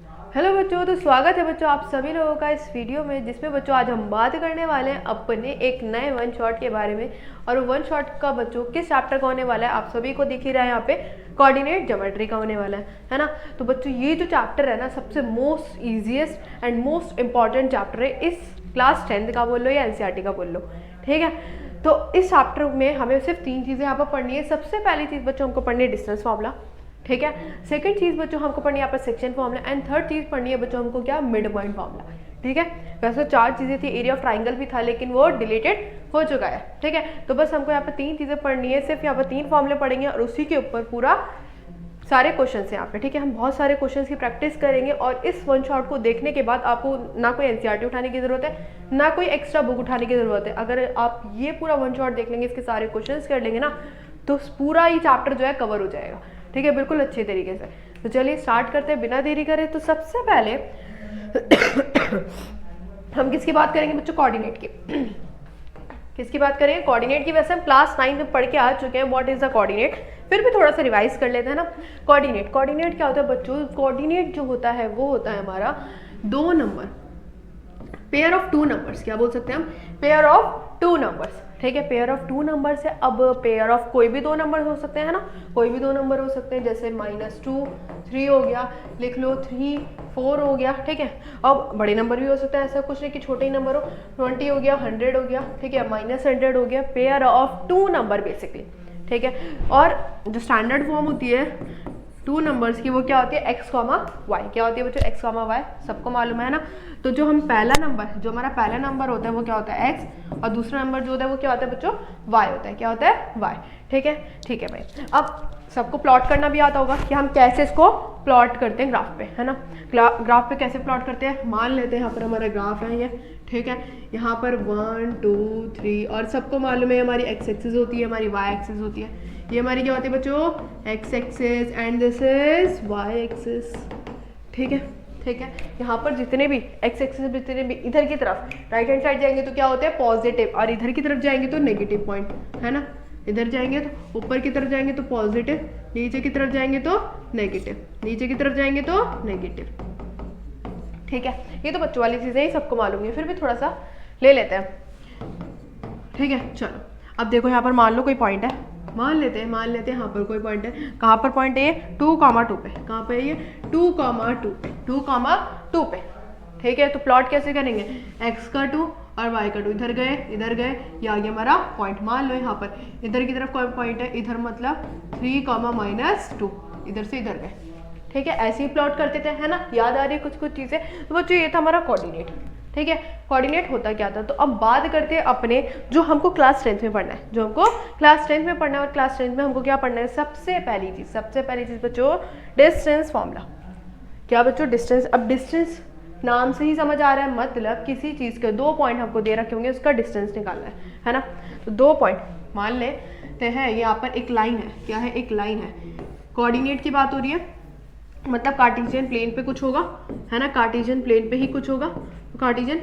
Hello बच्चों, तो स्वागत है बच्चों आप सभी लोगों का इस वीडियो में, जिसमें बच्चों आज हम बात करने वाले हैं अपने एक नए वन शॉट के बारे में। और वन शॉट का बच्चों किस चैप्टर का होने वाला है आप सभी को दिख ही रहा है यहाँ पे, कोऑर्डिनेट ज्योमेट्री का होने वाला है ना। तो बच्चों ये जो चैप्टर है ना, सबसे most easiest and most important chapter है इस क्लास 10th का बोल लो या एनसीईआरटी का बोल लो, ठीक है। तो इस चैप्टर में हमें सिर्फ 3 चीज़ें यहाँ पर पढ़नी है। सबसे पहली चीज़ बच्चों हमको पढ़नी है डिस्टेंस फार्मूला, ठीक है। सेकंड चीज़ बच्चों हमको पढ़नी है यहाँ पर सेक्शन फार्मूला, एंड थर्ड चीज़ पढ़नी है बच्चों हमको क्या, मिड पॉइंट फार्मूला, ठीक है। वैसे 4 चीज़ें थी, एरिया ऑफ ट्राइंगल भी था लेकिन वो डिलीटेड हो चुका है, ठीक है। तो बस हमको यहाँ पर 3 चीज़ें पढ़नी है, सिर्फ यहाँ पर 3 फार्मूले पढ़ेंगे और उसी के ऊपर पूरा सारे क्वेश्चन हैं यहाँ पे, ठीक है। हम बहुत सारे क्वेश्चन की प्रैक्टिस करेंगे और इस वन शॉट को देखने के बाद आपको ना कोई एनसीईआरटी उठाने की ज़रूरत है, ना कोई एक्स्ट्रा बुक उठाने की ज़रूरत है। अगर आप ये पूरा वन शॉट देख लेंगे, इसके सारे क्वेश्चंस कर लेंगे ना, तो पूरा ये चैप्टर जो है कवर हो जाएगा, ठीक है, बिल्कुल अच्छे तरीके से। तो चलिए स्टार्ट करते हैं बिना देरी करे। तो सबसे पहले हम किसकी बात करेंगे बच्चों, कोऑर्डिनेट की। किसकी बात करें, कोऑर्डिनेट की। वैसे हम क्लास 9 में पढ़ के आ चुके हैं व्हाट इज द कोऑर्डिनेट, फिर भी थोड़ा सा रिवाइज कर लेते हैं ना। कोऑर्डिनेट क्या होता है बच्चों, कोऑर्डिनेट जो होता है वो होता है हमारा 2 नंबर, पेयर ऑफ 2 नंबर्स, क्या बोल सकते हैं हम, पेयर ऑफ 2 नंबर्स, ठीक है। पेयर ऑफ 2 नंबर्स है। अब पेयर ऑफ कोई भी 2 नंबर हो सकते हैं ना, कोई भी 2 नंबर हो सकते हैं, जैसे -2 3 हो गया, लिख लो 3 4 हो गया, ठीक है। अब बड़े नंबर भी हो सकते हैं, ऐसा कुछ नहीं कि छोटे ही नंबर हो, 20 हो गया, 100 हो गया, ठीक है, -100 हो गया। पेयर ऑफ 2 नंबर बेसिकली, ठीक है। और जो स्टैंडर्ड फॉर्म होती है 2 नंबर्स की, वो क्या होती है, x, y। क्या होती है बच्चों, x, y, सबको मालूम है ना। तो जो हम पहला नंबर, जो हमारा पहला नंबर होता है वो क्या होता है x, और दूसरा नंबर जो होता है वो क्या होता है बच्चों, y होता है। क्या होता है, y, ठीक है, ठीक है भाई। अब सबको प्लॉट करना भी आता होगा कि हम कैसे इसको प्लॉट करते हैं ग्राफ पे, है ना। ग्राफ पे कैसे प्लॉट करते हैं, मान लेते हैं यहाँ पर हमारा ग्राफ है ये, ठीक है। यहाँ पर 1 2 3 और सबको मालूम है हमारी x एक्सिस होती है, हमारी y एक्सिस होती है। ये हमारी क्या होती है बच्चों, x axis and this is y axis, ठीक है, ठीक है। यहाँ पर जितने भी x एक्सिस, जितने भी इधर की तरफ राइट हैंड साइड जाएंगे तो क्या होते हैं पॉजिटिव, और इधर की तरफ जाएंगे तो नेगेटिव पॉइंट, है ना। इधर जाएंगे तो ऊपर की तरफ जाएंगे तो पॉजिटिव, नीचे की तरफ जाएंगे तो नेगेटिव, नीचे की तरफ जाएंगे तो नेगेटिव, ठीक है। ये तो बच्चों वाली चीज़ें ही सबको मालूम है, फिर भी थोड़ा सा ले लेते हैं, ठीक है। चलो अब देखो यहाँ पर मान लो कोई पॉइंट है, मान लेते हैं यहाँ पर कोई पॉइंट है। कहाँ पर पॉइंट है ये, 2,2 पे। कहाँ पे है ये, 2,2 पे, 2,2 पे, ठीक है। तो प्लॉट कैसे करेंगे, x का 2 और y का 2, इधर गए, ये आ गया हमारा पॉइंट। मान लो यहाँ पर इधर की तरफ कोई पॉइंट है, इधर मतलब 3,-2, इधर से इधर गए, ठीक है। ऐसे ही प्लॉट करते थे, है ना। याद आ रही है कुछ चीज़ें। तो बच्चों ये था हमारा कोऑर्डिनेट, ठीक है। कोऑर्डिनेट होता क्या था। तो अब बात करते हैं अपने जो हमको क्लास 10th में पढ़ना है, जो हमको क्लास 10th में पढ़ना है। और क्लास 10th में हमको क्या पढ़ना है, सबसे पहली चीज़ बच्चों डिस्टेंस फॉर्मूला। क्या बच्चों, डिस्टेंस। अब डिस्टेंस नाम से ही समझ आ रहा है, मतलब किसी चीज़ के 2 पॉइंट हमको दे रखे होंगे, उसका डिस्टेंस निकालना है ना। तो 2 पॉइंट मान लेते हैं, यहाँ पर एक लाइन है, क्या है, एक लाइन है। कोऑर्डिनेट की बात हो रही है, मतलब कार्टेशियन प्लेन पे कुछ होगा, है ना, कार्टेशियन प्लेन पे ही कुछ होगा। तो कार्टेशियन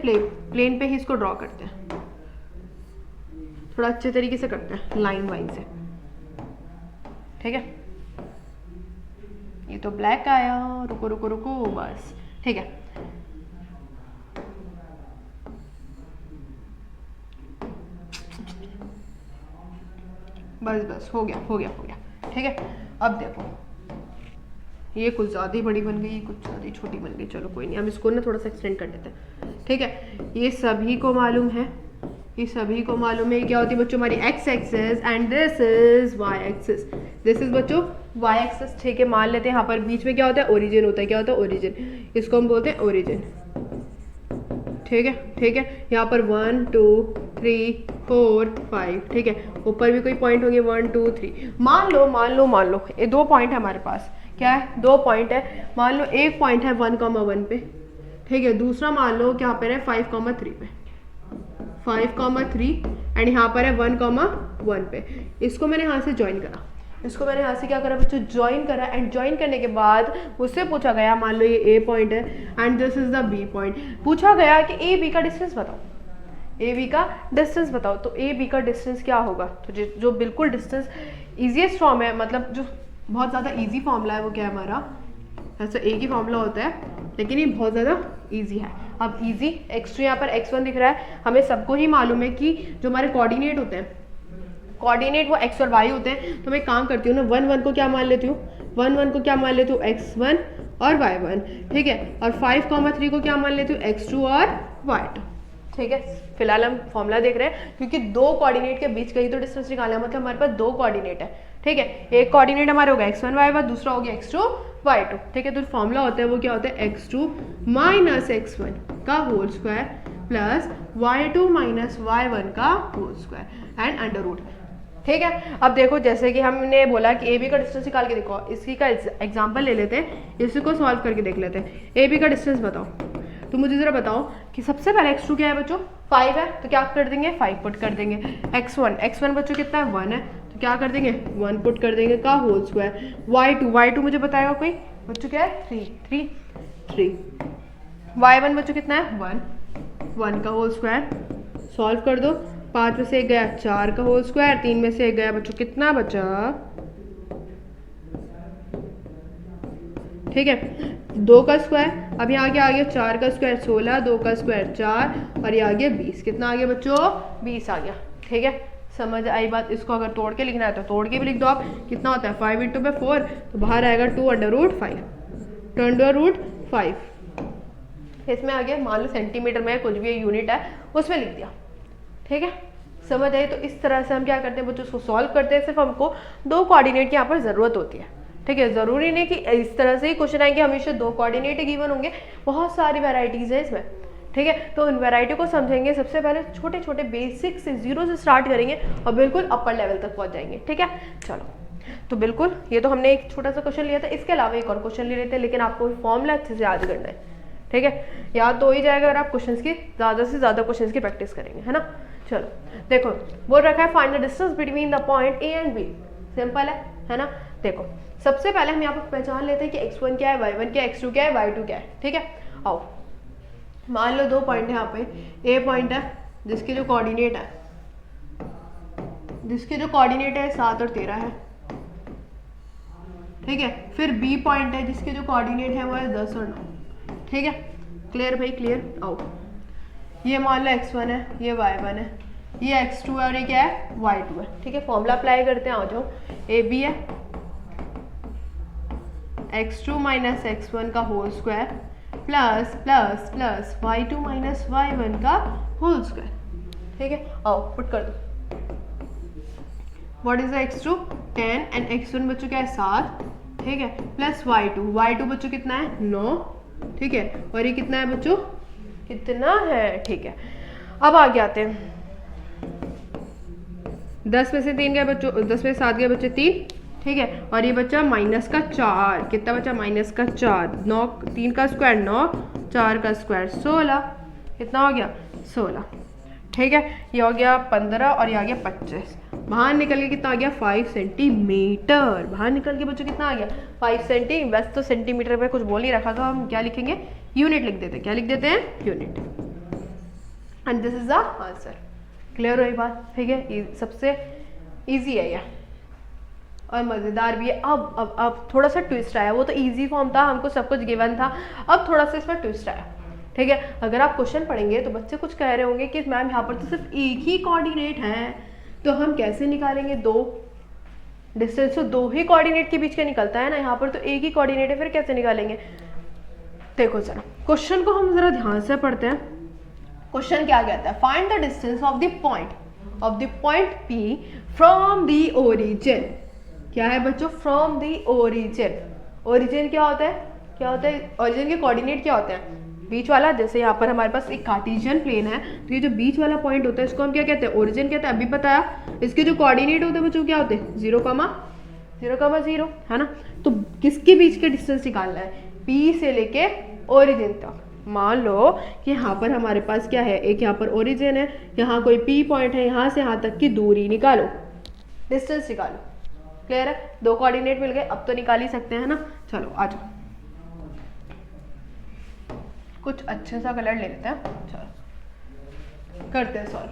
प्लेन पे ही इसको ड्रॉ करते हैं, थोड़ा अच्छे तरीके से करते हैं, लाइन वाइन से, ठीक है। ये तो ब्लैक आया, रुको रुको रुको, बस, ठीक है। बस हो गया, ठीक है। अब देखो ये कुछ ज़्यादा ही बड़ी बन गई, कुछ ज़्यादा ही छोटी बन गई, चलो कोई नहीं, हम इसको ना थोड़ा सा एक्सटेंड कर लेते हैं, ठीक है। ये सभी को मालूम है, क्या होती है बच्चों, हमारी x axis and this is y axis, this is बच्चों y एक्सिस, ठीक है। मान लेते हैं यहाँ पर बीच में क्या होता है, ओरिजिन होता है। क्या होता है, ओरिजिन, इसको हम बोलते हैं ओरिजिन, ठीक है। यहाँ पर 1 2 3 4 5, ठीक है। ऊपर भी कोई पॉइंट होंगे 1 2 3। मान लो ये 2 पॉइंट है हमारे पास, क्या है, 2 पॉइंट है। मान लो एक पॉइंट है 1,1 पे, ठीक है। दूसरा मान लो क्या पर है 5,3 पे, 5,3, एंड यहाँ पर है 1,1 पे। इसको मैंने यहाँ से ज्वाइन करा, क्या करा बच्चों, ज्वाइन करा। एंड ज्वाइन करने के बाद मुझसे पूछा गया, मान लो ये ए पॉइंट है and this is the B point. पूछा गया कि ए बी का डिस्टेंस बताओ, तो ए बी का डिस्टेंस क्या होगा। तो जो बिल्कुल डिस्टेंस ईजीएस्ट फॉर्म है, मतलब जो बहुत ज़्यादा ईजी फॉर्मूला है, वो क्या है हमारा, ऐसा एक ही फॉर्मूला होता है, लेकिन ये बहुत ज़्यादा ईजी है। अब ईजी x2 यहाँ पर x1 दिख रहा है, हमें सबको ही मालूम है कि जो हमारे कोऑर्डिनेट होते हैं, कोऑर्डिनेट वो x और y होते हैं। तो मैं काम करती हूँ ना, 1 1 को क्या मान लेती हूँ, 1 1 को क्या मान लेती हूँ x1 और y1, ठीक है, और 5,3 को क्या मान लेती हूँ x2 और y2, ठीक है। फिलहाल हम फॉर्मूला देख रहे हैं क्योंकि दो कोऑर्डिनेट के बीच का ही तो डिस्टेंस निकालना है, मतलब हमारे पास दो कोऑर्डिनेट है, ठीक है। एक कोऑर्डिनेट हमारा होगा x1 y1, दूसरा हो गया x2 y2, ठीक है। तो फॉर्मूला होता है वो क्या होता है, x2 माइनस x1 का whole square plus y2 minus y1 का whole square and under root, ठीक है। अब देखो जैसे कि हमने बोला कि ए बी का डिस्टेंस निकाल के देखो, इसी का एग्जांपल ले लेते हैं, इसी को सॉल्व करके देख लेते हैं। ए बी का डिस्टेंस बताओ, तो मुझे ज़रा बताओ कि सबसे पहले x2 क्या है बच्चों, 5 है, तो क्या कर देंगे 5 पुट कर देंगे। x1 बच्चों कितना है 1 है, तो क्या कर देंगे 1 पुट कर देंगे का होल स्क्वायर। y2 मुझे बताएगा कोई बच्चों क्या है 3। y1 बच्चों कितना है 1 का होल स्क्वायर, सॉल्व कर दो, 5 में से 1 गया 4 का होल स्क्वायर, 3 में से 1 गया बच्चों कितना बचा, ठीक है 2 का स्क्वायर। अब यहाँ क्या आ गया 4 का स्क्वायर 16, 2 का स्क्वायर 4 और ये आ गया 20, कितना आ गया बच्चों 20 आ गया, ठीक है। समझ आई बात। इसको अगर तोड़ के लिखना है तो तोड़ के भी लिख दो आप, कितना होता है 5 × 4, तो बाहर आएगा 2 √5, 2 √5, इसमें आ गया, मान लो सेंटीमीटर में कुछ भी यूनिट है उसमें लिख दिया, ठीक है। समझ आई। तो इस तरह से हम क्या करते हैं बच्चों, उसको सॉल्व करते हैं। सिर्फ हमको दो कोऑर्डिनेट की यहाँ पर ज़रूरत होती है, ठीक है। ज़रूरी नहीं कि इस तरह से ही क्वेश्चन आएंगे हमेशा दो कोऑर्डिनेट गिवन होंगे, बहुत सारी वैरायटीज़ है इसमें, ठीक है। तो उन वैरायटी को समझेंगे, सबसे पहले छोटे छोटे बेसिक से 0 से स्टार्ट करेंगे और बिल्कुल अपर लेवल तक पहुँच जाएंगे, ठीक है। चलो, तो बिल्कुल ये तो हमने एक छोटा सा क्वेश्चन लिया था, इसके अलावा एक और क्वेश्चन ले लेते हैं, लेकिन आपको फॉर्मूला अच्छे से याद करना है, ठीक है। याद तो हो ही जाएगा अगर आप क्वेश्चंस की ज़्यादा से ज़्यादा क्वेश्चंस की प्रैक्टिस करेंगे, है ना। चलो देखो, बोल रखा है find the distance between the point A and B, simple है ना। देखो सबसे पहले हम यहाँ पर पहचान लेते हैं कि x1 क्या है, y1 क्या है, x2 क्या है, y2 क्या है, ठीक है। आओ मान लो दो पॉइंट है यहाँ पे, ए पॉइंट है जिसके जो कोऑर्डिनेट है 7 और 13 है, ठीक है। फिर बी पॉइंट है जिसके जो कोऑर्डिनेट है वो है 10 और 9, ठीक है। क्लियर भाई, क्लियर। आओ ये मान लो x1 है, ये y1 है, ये x2 है और ये क्या है y2 है, ठीक है। फॉर्मूला अप्लाई करते हैं, आ जाओ। ए बी है x2 माइनस x1 का whole square plus plus plus y2 minus y1 का होल स्क्वायर, ठीक है। आओ पुट कर दो। What is the x2 10 and x1 बच्चों क्या है 7, ठीक है, प्लस y2 बच्चों कितना है 9, ठीक है, और ये कितना है बच्चों, कितना है, ठीक है। अब आगे आते हैं, 10 में से 3 गए बच्चों, 10 में से 7 गए बच्चे 3, ठीक है, और ये बच्चा माइनस का 4, कितना बचा माइनस का 4, 9 3 का स्क्वायर 9, 4 का स्क्वायर 16, कितना हो गया 16, ठीक है। ये हो गया 15 और ये आ गया 25, बाहर निकल के कितना आ गया 5 सेंटीमीटर, बाहर निकल के बच्चों कितना आ गया 5 सेंटी। वैसे तो सेंटीमीटर में कुछ बोल नहीं रखा, तो हम क्या लिखेंगे यूनिट लिख देते हैं, क्या लिख देते हैं unit, and this is the answer. Clear हुई बात, ठीक है। सबसे इजी है यह और मज़ेदार भी है। अब थोड़ा सा ट्विस्ट आया, वो तो इजी फॉर्म था, हमको सब कुछ गिवन था, अब थोड़ा सा इसमें ट्विस्ट आया, ठीक है। अगर आप क्वेश्चन पढ़ेंगे तो बच्चे कुछ कह रहे होंगे कि मैम यहाँ पर तो सिर्फ एक ही कोऑर्डिनेट है, तो हम कैसे निकालेंगे, दो डिस्टेंस तो दो ही कोऑर्डिनेट के बीच का निकलता है ना, यहाँ पर तो एक ही कोऑर्डिनेट है, फिर कैसे निकालेंगे। देखो जरा क्वेश्चन को हम जरा ध्यान से पढ़ते हैं। क्वेश्चन क्या कहता है, find the distance of the point P from the origin. क्या है बच्चों, फ्रॉम द ओरिजिन। ओरिजिन क्या होता है, ओरिजिन के कोऑर्डिनेट क्या होते हैं, बीच वाला। जैसे यहाँ पर हमारे पास एक कार्टेशियन प्लेन है, तो ये जो बीच वाला पॉइंट होता है इसको हम क्या कहते हैं, ओरिजिन कहते हैं। अभी बताया, इसके जो कोऑर्डिनेट होते हैं बच्चों क्या होते हैं 0,0, है ना। तो किसके बीच के डिस्टेंस निकालना है, P से लेके ओरिजिन तक। मान लो कि यहाँ पर हमारे पास क्या है, एक यहाँ पर ओरिजिन है, यहाँ कोई P पॉइंट है, यहाँ से यहाँ तक की दूरी निकालो, डिस्टेंस निकालो। क्लियर है, दो कोऑर्डिनेट मिल गए, अब तो निकाल ही सकते हैं ना। चलो आ जाओ, कुछ अच्छे सा कलर ले लेते हैं, चलो करते हैं सॉल्व।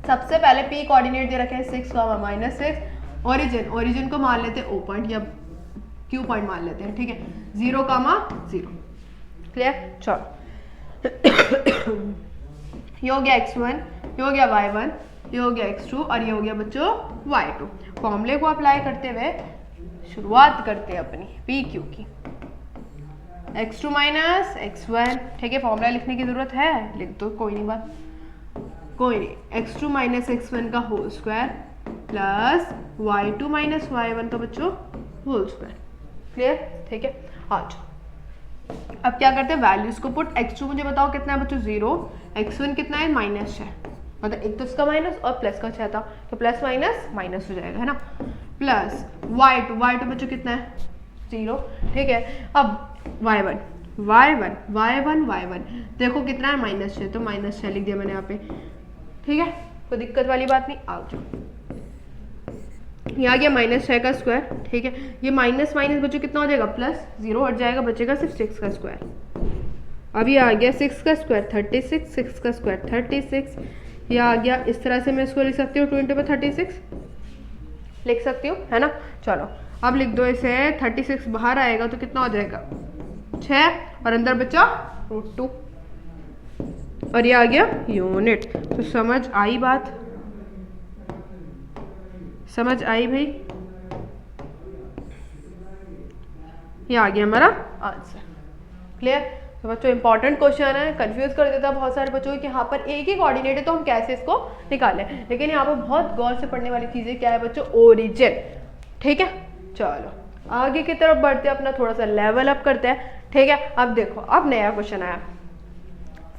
सबसे पहले P कोऑर्डिनेट दे रखे हैं 6, -6, ओरिजिन को मान लेते हैं O पॉइंट या Q पॉइंट मान लेते हैं, ठीक है। 0, 0। क्लियर? चलो ये हो गया x1, ये हो गया y1, ये हो गया x2 और ये हो गया बच्चों y2। फॉर्मूले को अप्लाई करते हुए शुरुआत करते हैं अपनी PQ की। x2 माइनस x1, ठीक है, फॉर्मूला लिखने की जरूरत है, लिख दो, कोई नहीं बात, कोई नहीं। x2 माइनस x1 का whole square plus y2 minus y1 का बच्चों होल स्क्वायर। क्लियर? ठीक है, अच्छा अब क्या करते हैं, वैल्यूज को पुट। x2 मुझे बताओ कितना है बच्चों 0, x1 कितना है -6, मतलब एक तो इसका माइनस और प्लस का 6 था, तो प्लस माइनस माइनस हो जाएगा, है ना। प्लस y2 बच्चों कितना है 0, ठीक है। अब y1 देखो कितना है -6, तो -6 लिख दिया मैंने यहाँ पे, ठीक है, कोई दिक्कत वाली बात नहीं। आ जाओ, यहाँ आ गया -6 का स्क्वायर, ठीक है, ये माइनस माइनस बच्चों कितना हो जाएगा प्लस, 0 हट जाएगा, बचेगा सिर्फ 6 का स्क्वायर। अब ये आ गया 6 का स्क्वायर 36, 6 का स्क्वायर 36, ये आ गया। इस तरह से मैं इसको लिख सकती हूँ 2 × 36 लिख सकती हूँ, है ना। चलो अब लिख दो इसे, 36 बाहर आएगा तो कितना हो जाएगा 6 और अंदर बचा √2 और ये आ गया यूनिट। तो समझ आई बात, समझ आई भाई, ये आ गया हमारा आंसर। क्लियर? तो बच्चों इंपॉर्टेंट क्वेश्चन है, कंफ्यूज कर देता है बहुत सारे बच्चों कि यहाँ पर एक ही कोऑर्डिनेट है तो हम कैसे इसको निकालें, लेकिन यहाँ पर बहुत गौर से पढ़ने वाली चीजें क्या है बच्चों, ओरिजिन। ठीक है, चलो आगे की तरफ बढ़ते हैं, अपना थोड़ा सा लेवल अप करते हैं। ठीक है, अब देखो, अब नया क्वेश्चन आया,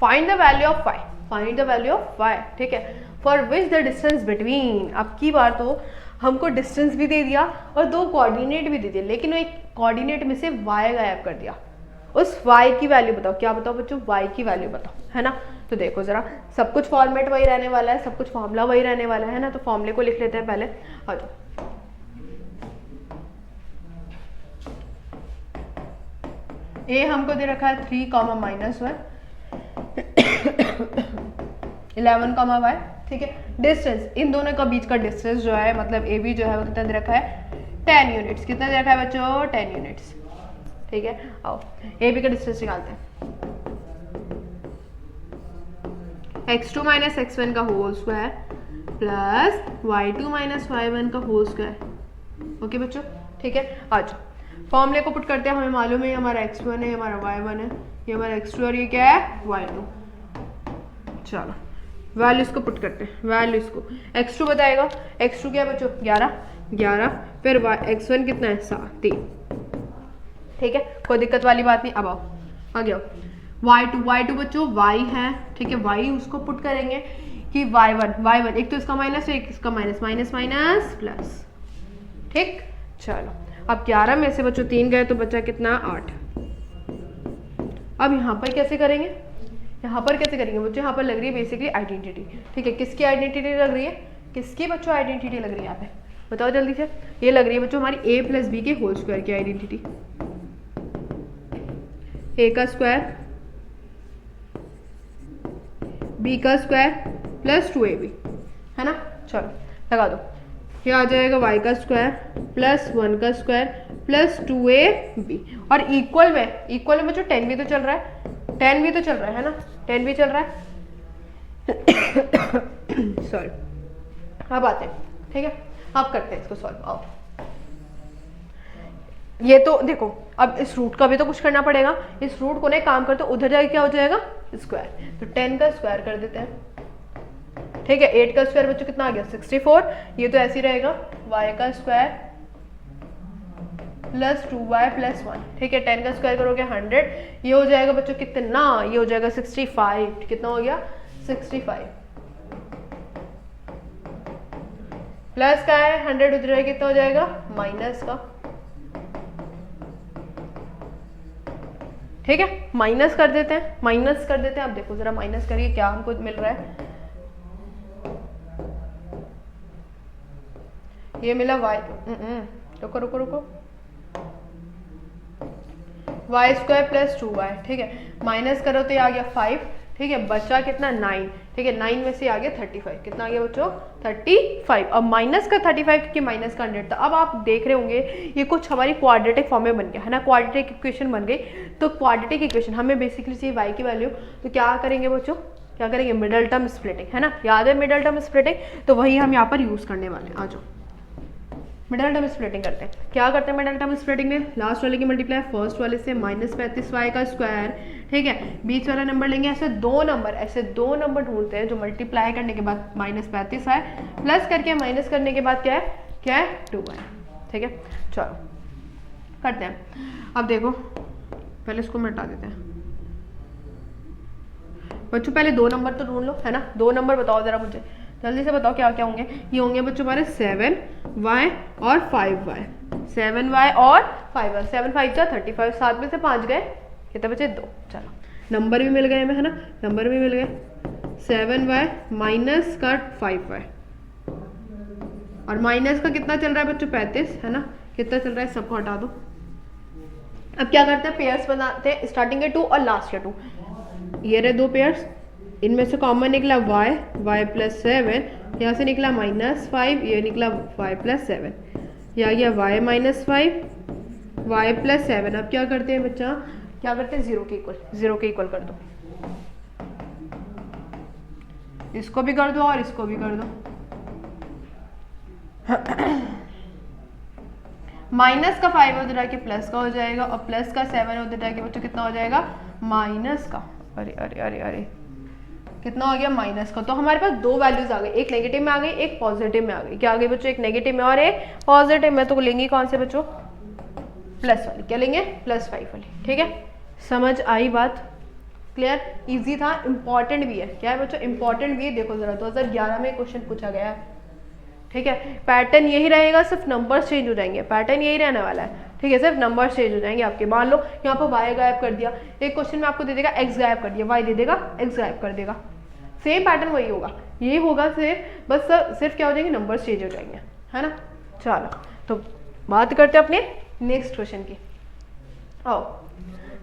find the value of phi, find the value of phi. ठीक है, for which the distance between, अब की बार तो हमको डिस्टेंस भी दे दिया और 2 कोऑर्डिनेट भी दे दिए, लेकिन वो एक कोऑर्डिनेट में से y गायब कर दिया। उस y की वैल्यू बताओ, क्या बताओ बच्चों, y की वैल्यू बताओ, है ना। तो देखो जरा, सब कुछ फॉर्मेट वही रहने वाला है, सब कुछ फॉर्मूला वही रहने वाला है ना। तो फॉर्मूले को लिख लेते हैं पहले। आ जाओ, ए हमको दे रखा है 3, -1 11, y। ठीक है, डिस्टेंस, इन दोनों का बीच का डिस्टेंस जो है, मतलब ए बी जो है वो कितना दे रखा है 10 यूनिट्स। कितना दे रखा है बच्चों 10 यूनिट्स। ठीक है, आओ ए बी का डिस्टेंस निकालते हैं। x2 माइनस x1 का whole square plus y2 minus y1 का होल स्क्वायर। ओके बच्चों, ठीक है, आज फॉर्मूले को पुट करते हैं। हमें मालूम है ये हमारा x1 है, ये हमारा y1 है, ये हमारा x2 और ये क्या है y2। चलो वैल्यूज को पुट करते हैं, वैल्यूज को। x2 बताएगा, x2 क्या है बच्चों 11, फिर x1 कितना है 7। ठीक है, कोई दिक्कत वाली बात नहीं। अब आओ आगे आओ, y2 बच्चों y है, ठीक है, y उसको पुट करेंगे कि y1 एक तो इसका माइनस है, एक इसका माइनस प्लस। ठीक, चलो अब 11 में से बच्चों 3 गए तो बचा कितना 8। अब यहाँ पर कैसे करेंगे, यहाँ पर कैसे करेंगे बच्चों, यहाँ पर लग रही है बेसिकली आइडेंटिटी। ठीक है, किसकी आइडेंटिटी लग रही है, किसकी बच्चों आइडेंटिटी लग रही है यहाँ पे, बताओ जल्दी से। ये लग रही है बच्चों हमारी a + b के होल स्क्वायर की आइडेंटिटी। a का स्क्वायर b का स्क्वायर प्लस 2ab, है ना। चलो लगा दो, ये आ जाएगा y का स्क्वायर प्लस 1 का स्क्वायर प्लस 2ab और इक्वल में बच्चों 10 भी तो चल रहा है, ना 10 भी चल रहा है। सॉरी, अब आते हैं, ठीक है, अब करते हैं इसको सॉल्व। आओ, ये तो देखो, अब इस रूट का भी तो कुछ करना पड़ेगा। इस रूट को ना काम करते उधर जाके क्या हो जाएगा स्क्वायर, तो 10 का स्क्वायर कर देते हैं। ठीक है, 8 का स्क्वायर बच्चों कितना आ गया 64, ये तो ऐसे ही रहेगा y का स्क्वायर प्लस 2y प्लस 1। ठीक है, 10 का स्क्वायर करोगे 100, ये हो जाएगा बच्चों कितना, ये हो जाएगा 65। कितना हो गया 65 प्लस का है 100 उधर है, कितना हो जाएगा माइनस का। ठीक है, माइनस कर देते हैं, अब देखो जरा माइनस करिए क्या हमको मिल रहा है। ये मिला y, रुको y स्क्वायर प्लस 2y। ठीक है, माइनस करो तो ये आ गया 5। ठीक है, बचा कितना 9, ठीक है 9 में से आ गया 35, कितना आ गया बच्चों 35। अब माइनस का 35 क्योंकि माइनस का 100 था। अब आप देख रहे होंगे ये कुछ हमारी क्वाड्रेटिक फॉर्म में बन गया है ना, क्वाड्रेटिक इक्वेशन बन गई। तो क्वाड्रेटिक इक्वेशन हमें बेसिकली चाहिए y की वैल्यू, तो क्या करेंगे बच्चों, क्या करेंगे मिडल टर्म स्प्लिटिंग, है ना, याद है मिडल टर्म स्प्लिटिंग, तो वही हम यहाँ पर यूज करने वाले हैं। आ जाओ मिडल टर्म स्प्लिटिंग करते हैं। क्या करते हैं मिडल टर्म स्प्लिटिंग में, लास्ट वाले की मल्टीप्लाई फर्स्ट वाले से, -35y का स्क्वायर, ठीक है, बीच वाला नंबर लेंगे, ऐसे दो नंबर ढूंढते हैं जो मल्टीप्लाई करने के बाद -35 है, प्लस करके माइनस करने के बाद क्या है 2 है, ठीक है। चलो करते हैं। अब देखो पहले इसको मिटा देते हैं बच्चों, पहले दो नंबर तो ढूंढ लो, है ना, दो नंबर बताओ जरा मुझे, जल्दी से बताओ क्या क्या होंगे। ये होंगे बच्चों हमारे 7y और 5y, 7y और 5y, 7 5 जा 35, 7 में से 5 गए, कितने बचे 2। चलो नंबर भी मिल गए हमें, है ना, नंबर भी मिल गए, 7y माइनस का 5y, और माइनस का कितना चल रहा है बच्चों 35, है ना, कितना चल रहा है, सबको हटा दो। अब क्या करते हैं, पेयर्स बनाते हैं, स्टार्टिंग के 2 और लास्ट के 2, ये रहे 2 पेयर्स, इनमें से कॉमन निकला y प्लस 7, यहाँ से निकला -5, ये निकला y प्लस 7, यहाँ गया y माइनस 5, y प्लस 7। अब क्या करते हैं बच्चा, क्या करते हैं 0 के इक्वल कर दो, इसको भी कर दो और इसको भी कर दो। माइनस का 5 उधर आके प्लस का हो जाएगा, और प्लस का 7 उधर आके बच्चों कितना हो जाएगा माइनस का, अरे अरे अरे अरे कितना हो गया माइनस का। तो हमारे पास दो वैल्यूज आ गई, एक नेगेटिव में आ गई, एक पॉजिटिव में आ गई। क्या आ गई बच्चों, एक नेगेटिव में और एक पॉजिटिव में। तो लेंगे कौन से बच्चों, प्लस वाली, क्या लेंगे +5 वाली, ठीक है। समझ आई बात, क्लियर, इजी था, इंपॉर्टेंट भी है। क्या है बच्चों, इंपॉर्टेंट भी है। देखो जरा 2011 में क्वेश्चन पूछा गया है, ठीक है। पैटर्न यही रहेगा, सिर्फ नंबर्स चेंज हो जाएंगे, पैटर्न यही रहने वाला है, ठीक है, सिर्फ नंबर्स चेंज हो जाएंगे आपके। मान लो यहाँ पर y गायब कर दिया, एक क्वेश्चन में आपको दे देगा x गायब कर दिया, y दे देगा x गायब कर देगा, सेम पैटर्न वही होगा, ये होगा सिर्फ, बस सिर्फ क्या हो जाएंगे, नंबर्स चेंज हो जाएंगे, है ना। चलो तो बात करते हैं अपने नेक्स्ट क्वेश्चन की। आओ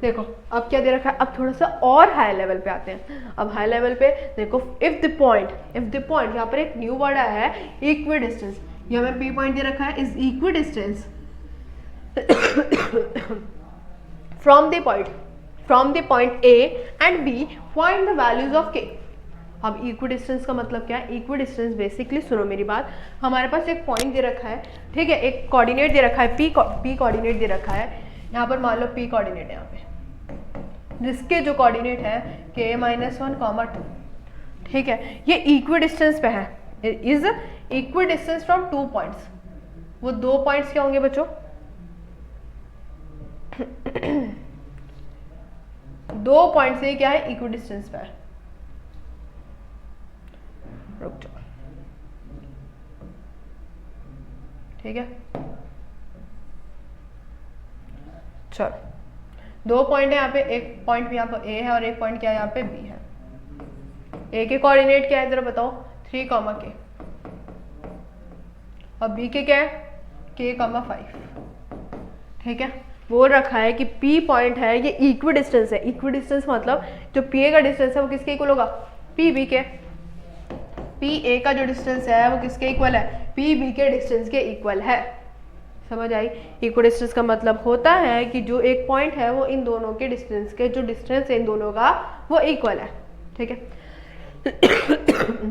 देखो अब क्या दे रखा है, अब थोड़ा सा और हाई लेवल पे आते हैं। अब हाई लेवल पे देखो, इफ द पॉइंट यहाँ पर एक न्यू वर्ड आया है, इक्वी डिस्टेंस, यहाँ पर P पॉइंट दे रखा है, is equi distance from the point A and B find the values of K। अब इक्वी डिस्टेंस का मतलब क्या है, इक्वी डिस्टेंस बेसिकली सुनो मेरी बात, हमारे पास एक पॉइंट दे रखा है, ठीक है, एक कोऑर्डिनेट दे रखा है, P कोऑर्डिनेट दे रखा है, यहाँ पर मान लो P कोऑर्डिनेट है यहाँ पे, जिसके जो कोऑर्डिनेट है K-1, 2, ठीक है, ये इक्वी डिस्टेंस पे है, is equi distance from 2 points. वो 2 पॉइंट्स क्या होंगे बच्चों, 2 पॉइंट से क्या है, इक्वी डिस्टेंस पे है। रुक जाओ, ठीक है, चलो 2 पॉइंट है यहाँ पे, एक पॉइंट यहाँ पर A है और एक पॉइंट क्या है यहाँ पे B है। A के कोऑर्डिनेट क्या है जरा बताओ, 3, K, और B के क्या है K, 5, ठीक है। वो रखा है कि P पॉइंट है, ये इक्वी डिस्टेंस है, इक्वी डिस्टेंस मतलब जो PA का डिस्टेंस है वो किसके इक्वल होगा, PB के। PA का जो डिस्टेंस है वो किसके इक्वल है, PB के डिस्टेंस के इक्वल है। समझ आई, इक्वी डिस्टेंस का मतलब होता है कि जो एक पॉइंट है वो इन दोनों के डिस्टेंस के, जो डिस्टेंस है इन दोनों का वो इक्वल है, ठीक है।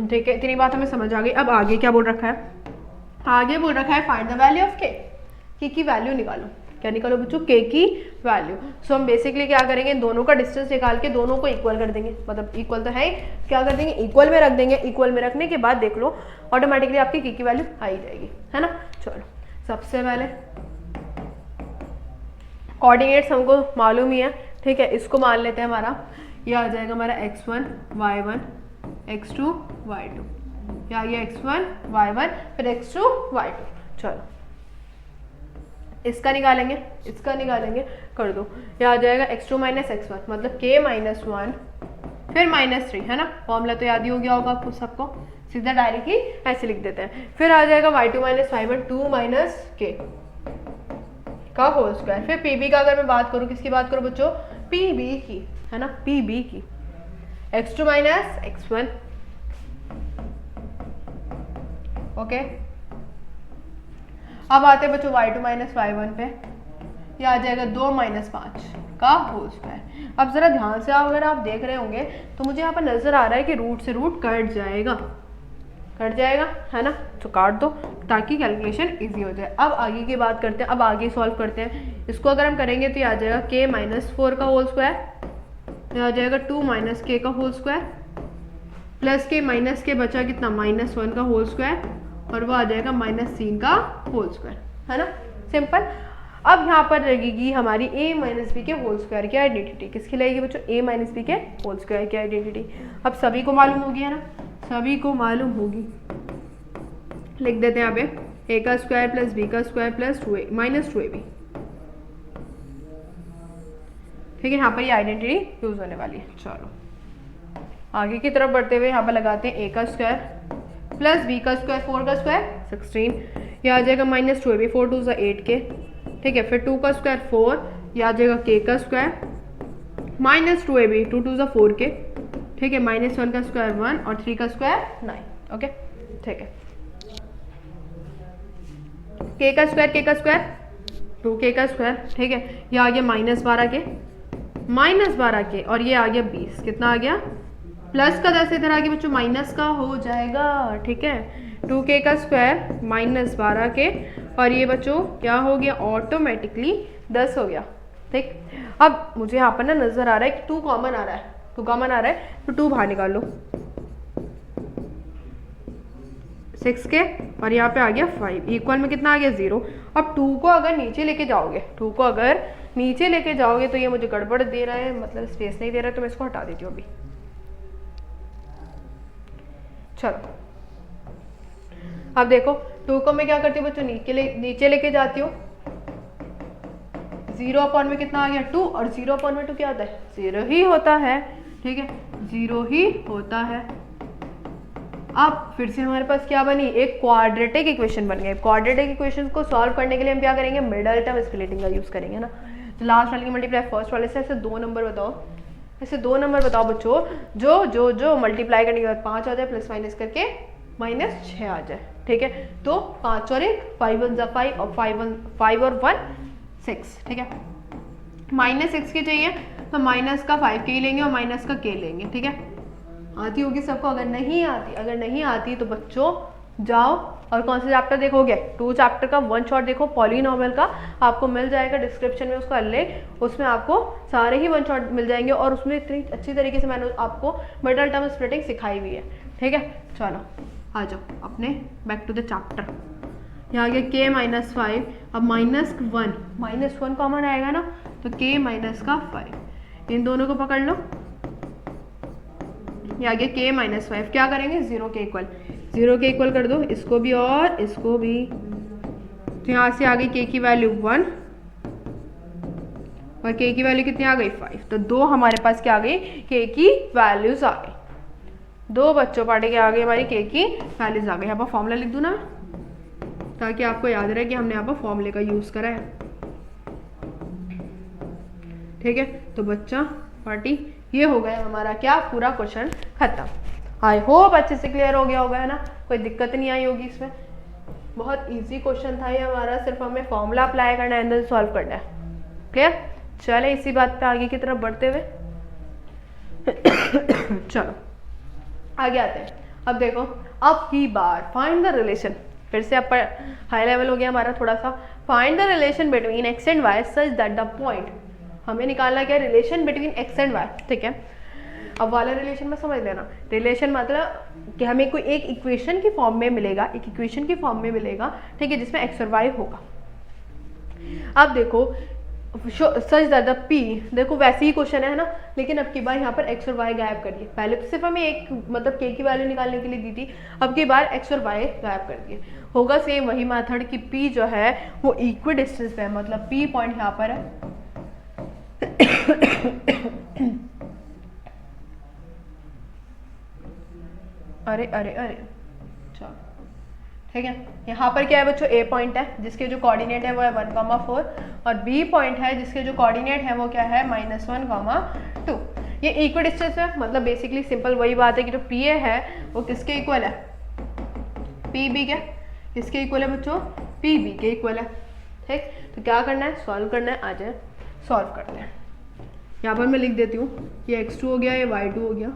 ठीक है, इतनी बात हमें समझ आ गई। अब आगे क्या बोल रखा है, आगे बोल रखा है find the value of K की वैल्यू निकालो। क्या निकालो बच्चों, K की वैल्यू। सो हम बेसिकली क्या करेंगे, दोनों का डिस्टेंस निकाल के दोनों को इक्वल कर देंगे, मतलब इक्वल तो है, क्या कर देंगे, इक्वल में रख देंगे। इक्वल में रखने के बाद देख लो ऑटोमेटिकली आपकी K की वैल्यू आ ही जाएगी, है ना। चलो सबसे पहले कोऑर्डिनेट्स हमको मालूम ही है, ठीक है, इसको मान लेते हैं, हमारा ये आ जाएगा हमारा x1 y1 x2 y2, या ये x1 y1 फिर x2 y2। चलो इसका निकालेंगे, इसका निकालेंगे, कर दो, ये आ जाएगा x2 माइनस x1 मतलब K-1 फिर -3, है ना। फॉर्मूला तो याद ही हो गया होगा आपको सबको, सीधा डायरेक्टली ऐसे लिख देते हैं। फिर आ जाएगा y2 minus y1 2 minus K का होल स्क्वायर। फिर PB का अगर मैं बात करूँ, किसकी बात करूँ बच्चों, PB की, है ना, PB की। x2 minus x1, okay. अब आते हैं बच्चों y2 माइनस y1 पे, ये आ जाएगा 2 माइनस 5 का होल स्क्वायर। अब जरा ध्यान से अगर आप देख रहे होंगे तो मुझे यहाँ पर नजर आ रहा है कि रूट से रूट कट जाएगा है ना, तो काट दो ताकि कैलकुलेशन इजी हो जाए। अब आगे की बात करते हैं, अब आगे सॉल्व करते हैं। इसको अगर हम करेंगे तो ये आ जाएगा k माइनस 4 का होल स्क्वायर, ये आ जाएगा 2 माइनस k का होल स्क्वायर, प्लस के माइनस के बचा कितना -1 का होल स्क्वायर, और वो आ जाएगा -3 का होल स्क्वायर, है ना, सिंपल। अब यहाँ पर लगेगी हमारी a माइनस बी के होल स्क्वायर की आइडेंटिटी। किसकी लगेगी बच्चों? a माइनस बी के होल स्क्वायर की आइडेंटिटी। अब सभी को मालूम होगी, है ना, सभी को मालूम होगी। लिख देते हैं यहाँ पे a का स्क्वायर प्लस b का square plus 2a minus 2ab। ठीक है, यहाँ पर ये आइडेंटिटी यूज होने वाली है। चलो आगे की तरफ बढ़ते हुए यहाँ पर लगाते हैं a का स्क्वायर प्लस b का स्क्वायर 4 का स्क्वायर 16, ये आ जाएगा -2ab, 4 2 8k। ठीक है, फिर 2 का स्क्वायर 4, ये आ जाएगा k का स्क्वायर -2ab, 2 2 4k। ठीक है, -1 का स्क्वायर 1 और 3 का स्क्वायर 9। ओके, ठीक है, k का स्क्वायर 2k का स्क्वायर। ठीक है, ये आ गया -12k और ये आ गया 20। कितना आ गया? प्लस का 10 इधर आ गया बच्चों, माइनस का हो जाएगा। ठीक है, 2k का स्क्वायर -12k और ये बच्चों क्या हो गया? ऑटोमेटिकली 10 हो गया। ठीक, अब मुझे यहाँ पर ना नजर आ रहा है कि 2 कॉमन आ रहा है, 2 कॉमन आ रहा है, तो 2 बाहर निकाल लो, 6k और यहाँ पे आ गया 5, इक्वल में कितना आ गया? 0। अब 2 को अगर नीचे लेके जाओगे, 2 को अगर नीचे लेके जाओगे तो ये मुझे गड़बड़ दे रहा है, मतलब स्पेस नहीं दे रहा है, तो मैं इसको हटा देती हूँ अभी। चलो अब देखो, 2 को मैं क्या करती हूँ बच्चों? नीचे लेके जाती हूँ। 0 में कितना आ गया? 2, और 0 में 2 क्या आता है? 0 ही होता है। ठीक है, 0 ही होता है। अब फिर से हमारे पास क्या बनी? एक क्वाड्रेटिक इक्वेशन बन गई। क्वाड्रेटिक इक्वेशन को सॉल्व करने के लिए हम क्या करेंगे? मिडल टर्म स्प्लिटिंग का यूज करेंगे ना। तो लास्ट वाले की मल्टीप्लाई फर्स्ट वाले से। ऐसे 2 नंबर बताओ, ऐसे 2 नंबर बताओ बच्चों जो जो जो मल्टीप्लाई करने के बाद 5 आ जाए, प्लस माइनस करके -6 आ जाए। ठीक है, तो 5 और 1 5 1 5 और 5 और 1 6। ठीक है, -6 के चाहिए तो माइनस का 5 के ही लेंगे और माइनस का k लेंगे। ठीक है, आती होगी सबको? अगर नहीं आती तो बच्चों जाओ और कौन सा चैप्टर देखोगे? 2 चैप्टर का 1 शॉट देखो, पॉलिनोमियल का आपको मिल जाएगा डिस्क्रिप्शन में, उसका लिंक, उसमें आपको सारे ही 1 शॉट मिल जाएंगे और उसमें इतनी अच्छी तरीके से मैंने आपको मिडल टर्म स्प्लिटिंग सिखाई हुई है। ठीक है, चलो आ जाओ अपने बैक टू द चैप्टर। यहाँ आ गया k -5, अब -1 कॉमन आएगा ना, तो k माइनस का 5, इन दोनों को पकड़ लो, ये आ गया k -5। क्या करेंगे? 0 के इक्वल कर दो, इसको भी और इसको भी। तो यहाँ से आ गई k की वैल्यू 1 और k की वैल्यू कितनी आ गई? 5। तो 2 हमारे पास क्या आ गई? k की वैल्यूज आ गई। 2 बच्चों पार्टी के आ गई हमारी k की वैल्यूज आ गई। यहाँ पर फॉर्मूला लिख दूँ ना, ताकि आपको याद रहे कि हमने यहाँ पर फॉर्मूले का यूज करा है। ठीक है, तो बच्चा पार्टी ये हो गया हमारा क्या? पूरा क्वेश्चन खत्म। आई होप अच्छे से क्लियर हो गया होगा, है ना, कोई दिक्कत नहीं आई होगी इसमें। बहुत इजी क्वेश्चन था ये हमारा, सिर्फ हमें फॉर्मूला अप्लाई करना है, एंड सॉल्व करना है। क्लियर? चले इसी बात पे आगे की तरफ बढ़ते हुए चलो आगे आते हैं। अब देखो, अब की बार फाइंड द रिलेशन, फिर से अब हाई लेवल हो गया हमारा थोड़ा सा। Find the relation between x and y such that the point, हमें निकालना क्या? Relation between x and y। ठीक है, अब वाला रिलेशन में समझ लेना, रिलेशन मतलब कि हमें कोई एक इक्वेशन की फॉर्म में मिलेगा, ठीक है, जिसमें x और y होगा। अब देखो सच दैट द p, देखो वैसे ही क्वेश्चन है ना, लेकिन अब की बार यहाँ पर x और y गायब करिए। पहले तो सिर्फ हमें एक मतलब k की वैल्यू निकालने के लिए दी थी, अब की बार x और y गायब कर दिए। होगा सेम वही मेथड कि p जो है वो इक्वी डिस्टेंस पे है, मतलब p पॉइंट यहाँ पर है अरे चलो ठीक है, यहाँ पर क्या है बच्चों? a पॉइंट है जिसके जो कोऑर्डिनेट है वो है 1,4 और b पॉइंट है जिसके जो कोऑर्डिनेट है वो क्या है? -1,2। ये इक्वल डिस्टेंस है, मतलब बेसिकली सिंपल वही बात है कि जो पी ए है वो किसके इक्वल है, पी बी के, किसके इक्वल है बच्चों, पी बी के इक्वल है। ठीक, तो क्या करना है, सॉल्व करना है। आ जाए सॉल्व करते हैं। यहाँ पर मैं लिख देती हूँ, ये x2 हो गया, ये y2 हो गया,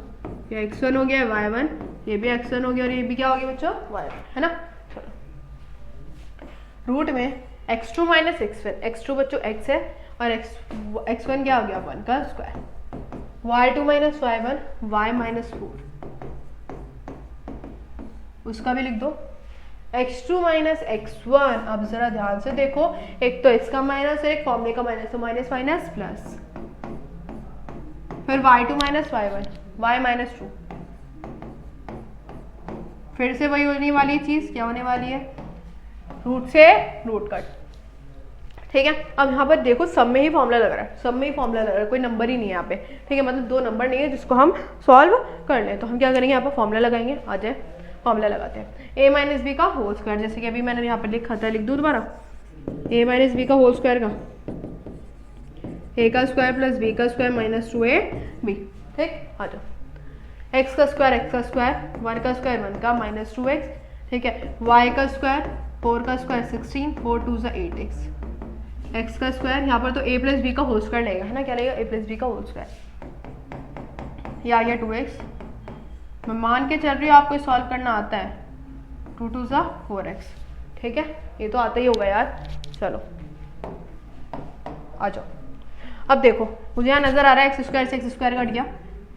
ये x1 हो गया, y1, ये भी x1 हो गया और ये भी क्या हो गया बच्चों, y1, है ना। चलो रूट में x2 माइनस x1, x2 बच्चों x है और x1 क्या हो गया 1 का square, y2 minus y1 y minus 4, उसका भी लिख दो x2 माइनस x1। अब जरा ध्यान से देखो, एक तो इसका माइनस है, एक फॉर्मूले का माइनस, तो माइनस माइनस प्लस, फिर y2 minus y1 y minus 2, फिर से वही होने वाली चीज, क्या होने वाली है, रूट से रूट कट। ठीक है, अब यहाँ पर देखो सब में ही फॉर्मूला लग रहा है, सब में ही फॉर्मूला लग रहा है, कोई नंबर ही नहीं है यहाँ पे। ठीक है, मतलब दो नंबर नहीं है जिसको हम सॉल्व कर लें। तो हम क्या करेंगे, यहाँ पर फॉर्मूला लगाएंगे। आ जाए फॉर्मूला लगाते हैं, a माइनस बी का होल स्क्वायर, जैसे कि अभी मैंने यहाँ पर लिखा था, लिख दूँ दोबारा, a माइनस बी का होल स्क्वायर का a का स्क्वायर प्लस b का स्क्वायर माइनस 2ab। ठीक, आ जाओ x का स्क्वायर 1 का स्क्वायर 1 का माइनस 2x। ठीक है, y का स्क्वायर 4 का स्क्वायर 16, 4 2 8x, x का स्क्वायर, यहाँ पर तो a प्लस बी का होल स्क्वायर लगेगा, है ना, क्या लगेगा, a प्लस बी का होल स्क्वायर, ये आ गया 2x। मैं मान के चल रही हूँ आपको सॉल्व करना आता है, 2 2 4x। ठीक है, ये तो आता ही होगा यार। चलो आ जाओ, अब देखो मुझे यहाँ नजर आ रहा है x स्क्वायर से x स्क्वायर कट गया,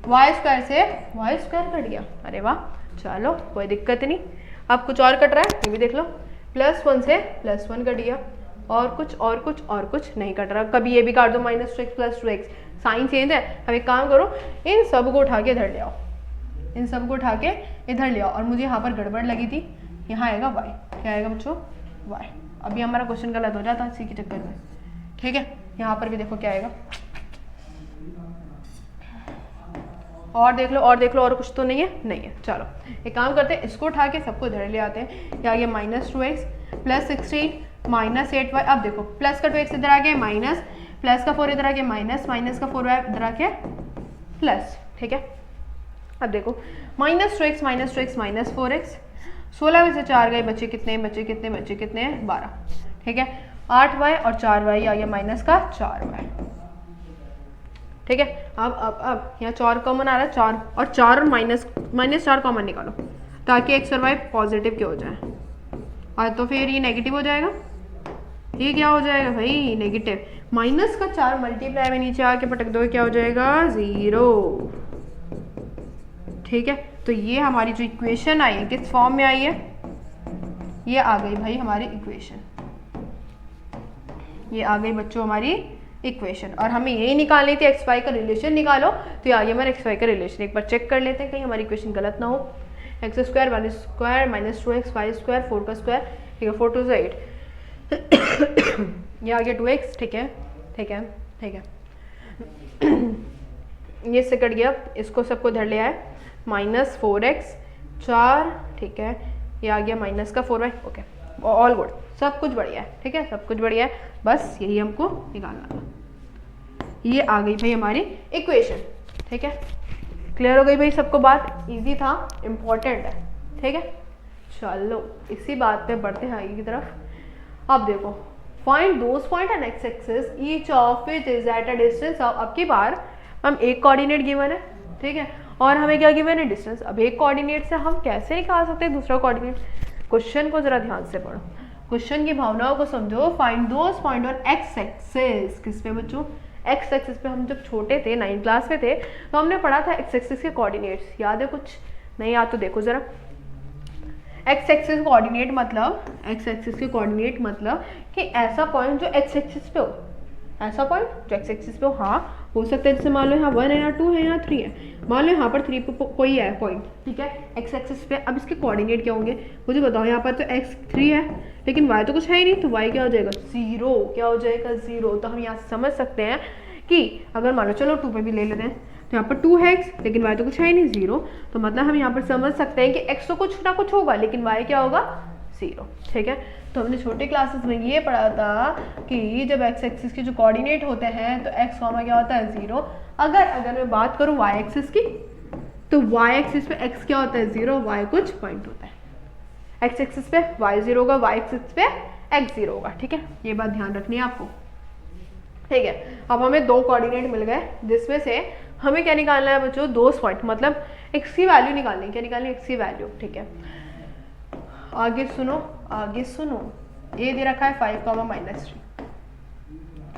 y स्क्वायर से y स्क्वायर कट गया, अरे वाह, चलो कोई दिक्कत नहीं। अब कुछ और कट रहा है, ये भी देख लो, +1 से +1 कट गया, और कुछ और कुछ और कुछ नहीं कट रहा। कभी ये भी काट दो, -2x plus 2x, sign change है। अब एक काम करो, इन सब को उठा के इधर ले आओ, इन सब को उठा के इधर ले आओ, और मुझे यहाँ पर गड़बड़ लगी थी, यहाँ आएगा y, क्या आएगा बच्चों, y। अभी हमारा क्वेश्चन गलत हो जाता है इसी के चक्कर में। ठीक है, यहाँ पर भी देखो क्या आएगा, और देख लो और देख लो, और कुछ तो नहीं है, नहीं है। चलो एक काम करते हैं, इसको उठा के सबको इधर ले आते हैं। क्या आ गया, -2x प्लस 16 माइनस 8y। अब देखो प्लस का 2x इधर आ गया माइनस, प्लस का 4 इधर आ गया माइनस, माइनस का 4y इधर आ गया प्लस। ठीक है, अब देखो -2x minus 2x minus 4x, 16 में से 4 गए, बचे कितने, बचे कितने, बचे कितने, 12। ठीक है, 8y और 4y आ गया माइनस का 4y। ठीक है, अब यहाँ 4 कॉमन आ रहा है, 4 और 4 और माइनस 4 कॉमन निकालो, ताकि x और y पॉजिटिव के हो जाए, और तो फिर ये नेगेटिव हो जाएगा। ये क्या हो जाएगा भाई, नेगेटिव। माइनस का 4 मल्टीप्लाई में नीचे आके पटक दो, क्या हो जाएगा, 0। ठीक है, तो ये हमारी जो इक्वेशन आई है किस फॉर्म में आई है, ये आ गई भाई हमारी इक्वेशन, ये आ गई बच्चों हमारी इक्वेशन। और हमें यही निकालनी थी, एक्स वाई का रिलेशन निकालो, तो ये आ गया हमारा एक्स वाई का रिलेशन। एक बार चेक कर लेते हैं कहीं हमारी इक्वेशन गलत ना हो। X square 1 square minus 2x Y square 4 का स्क्वायर, ठीक है, 4 2 8, ये आ गया 2x। ठीक है, ठीक है, ठीक है, ये इससे कट गया, इसको सबको इधर ले आए, -4x 4। ठीक है, ये आ गया माइनस का 4y। ओके, ऑल गुड, सब कुछ बढ़िया है। ठीक है, सब कुछ बढ़िया है, बस यही हमको निकालना था। ये आ गई भाई हमारी इक्वेशन। ठीक है, क्लियर हो गई भाई सबको बात, इजी था, इम्पोर्टेंट है। ठीक है, चलो इसी बात पे बढ़ते हैं आगे की तरफ। अब देखो, find those point and x axis each of which is at a distance of, अब की बार हम एक कोऑर्डिनेट गिवन है, ठीक है, और हमें क्या गिवन है, डिस्टेंस। अब एक कोऑर्डिनेट से हम कैसे निकाल सकते हैं दूसरा कोऑर्डिनेट। क्वेश्चन को जरा ध्यान से पढ़ो, क्वेश्चन की भावनाओं को समझो। Find those point on x axis, किस पे बच्चों, एक्स एक्सिस पे। हम जब छोटे थे 9th क्लास में थे तो हमने पढ़ा था एक्स एक्सिस के कोऑर्डिनेट्स, याद है कुछ, नहीं याद तो देखो जरा। एक्स एक्सिस कोऑर्डिनेट मतलब, एक्स एक्सिस के कोऑर्डिनेट मतलब कि ऐसा पॉइंट जो एक्स एक्सिस पे हो, ऐसा पॉइंट जो एक्स एक्सिस पे हो। हाँ, हो सकता है जैसे मान लो यहाँ 1 है, यहाँ 2 है, यहाँ 3 है, मान लो यहाँ पर 3 पे कोई है पॉइंट, ठीक है, एक्स एक्सिस पे। अब इसके कोऑर्डिनेट क्या होंगे मुझे बताओ। यहाँ पर तो x 3 है, लेकिन y तो कुछ है ही नहीं, तो y क्या हो जाएगा, 0। क्या हो जाएगा, 0। तो हम यहाँ से समझ सकते हैं कि अगर मान लो, चलो 2 पे भी ले लेते हैं, तो यहाँ पर 2 है x, लेकिन y तो कुछ है ही नहीं, 0। तो मतलब हम यहाँ पर समझ सकते हैं कि x तो कुछ ना कुछ होगा, लेकिन y क्या होगा, 0। ठीक है, तो हमने छोटे क्लासेस में ये पढ़ा था कि जब x एक्सिस के जो कोऑर्डिनेट होते हैं तो x कॉमा क्या होता है 0। अगर मैं बात करूँ y एक्सिस की, तो y एक्सिस पे x क्या होता है 0, y कुछ पॉइंट होता है। x एक्सिस पे y 0 होगा, y एक्सिस पे x 0 होगा। ठीक है, ये बात ध्यान रखनी है आपको। ठीक है, अब हमें दो कोऑर्डिनेट मिल गए जिसमें से हमें क्या निकालना है बच्चों, दो पॉइंट, मतलब x की वैल्यू निकालनी है। क्या निकालनी है, x की वैल्यू। ठीक है, आगे सुनो, आगे सुनो, ये दे रखा है 5 -3।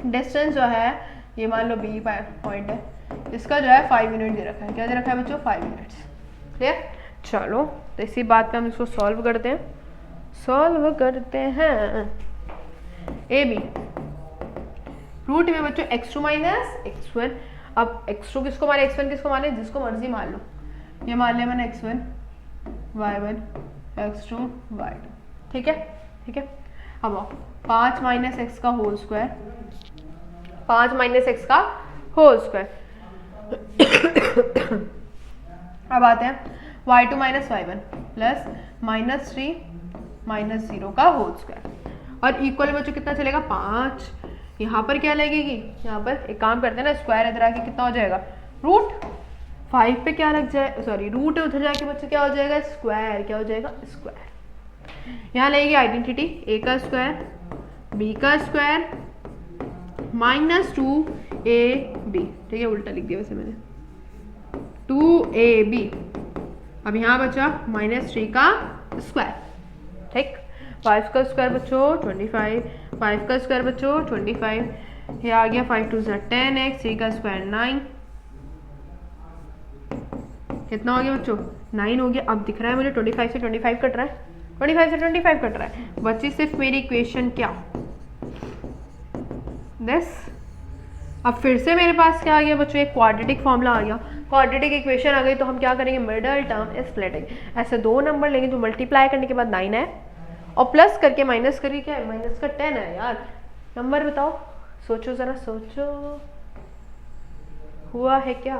डिस्टेंस जो है ये मान लो b पॉइंट है, इसका जो है 5 मिनट दे रखा है। क्या दे रखा है बच्चों, 5 मिनट्स। क्लियर, चलो तो इसी बात पे हम इसको सॉल्व करते हैं। ए बी रूट में बच्चों x2 - x1। अब x2 किसको माने, x1 किसको माने, जिसको मर्जी मान लो। ये मान लिया मैंने x1 y1 x2 y2। ठीक है, ठीक है, अब आओ 5 - x का होल स्क्वायर, 5 - x का होल स्क्वायर। अब आते हैं y2 - y1 प्लस -3 - 0 का होल स्क्वायर और इक्वल बच्चों कितना चलेगा 5। यहाँ पर क्या लगेगी, यहाँ पर एक काम करते हैं ना, स्क्वायर इधर आके कितना हो जाएगा रूट 5 पे क्या लग जाए, सॉरी रूट उधर जाके बच्चों क्या हो जाएगा स्क्वायर, क्या हो जाएगा स्क्वायर। यहाँ लगेगी आइडेंटिटी, a का स्क्वायर b का स्क्वायर -2ab। ठीक है, उल्टा लिख दिया वैसे मैंने, 2ab। अब यहाँ बचा -3 का स्क्वायर। ठीक, 5 का स्क्वायर बच्चों 25, 5 का स्क्वायर बच्चों 25, ये आ गया 5 2 10x, 3 का स्क्वायर 9। कितना हो गया बच्चों 9 हो गया। अब दिख रहा है मुझे 25 से 25 कट रहा है, 25 से 25 कट रहा है। बच्ची सिर्फ मेरी इक्वेशन क्या दिस। अब फिर से मेरे पास क्या आ गया बच्चों, एक क्वाड्रेटिक फॉर्मूला आ गया, क्वाड्रेटिक इक्वेशन आ गई। तो हम क्या करेंगे, मिडल टर्म इज स्प्लिटिंग। ऐसे दो नंबर लेंगे जो मल्टीप्लाई करने के बाद 9 है और प्लस करके माइनस करके क्या है, माइनस का 10 है। यार नंबर बताओ, सोचो जरा, सोचो हुआ है क्या,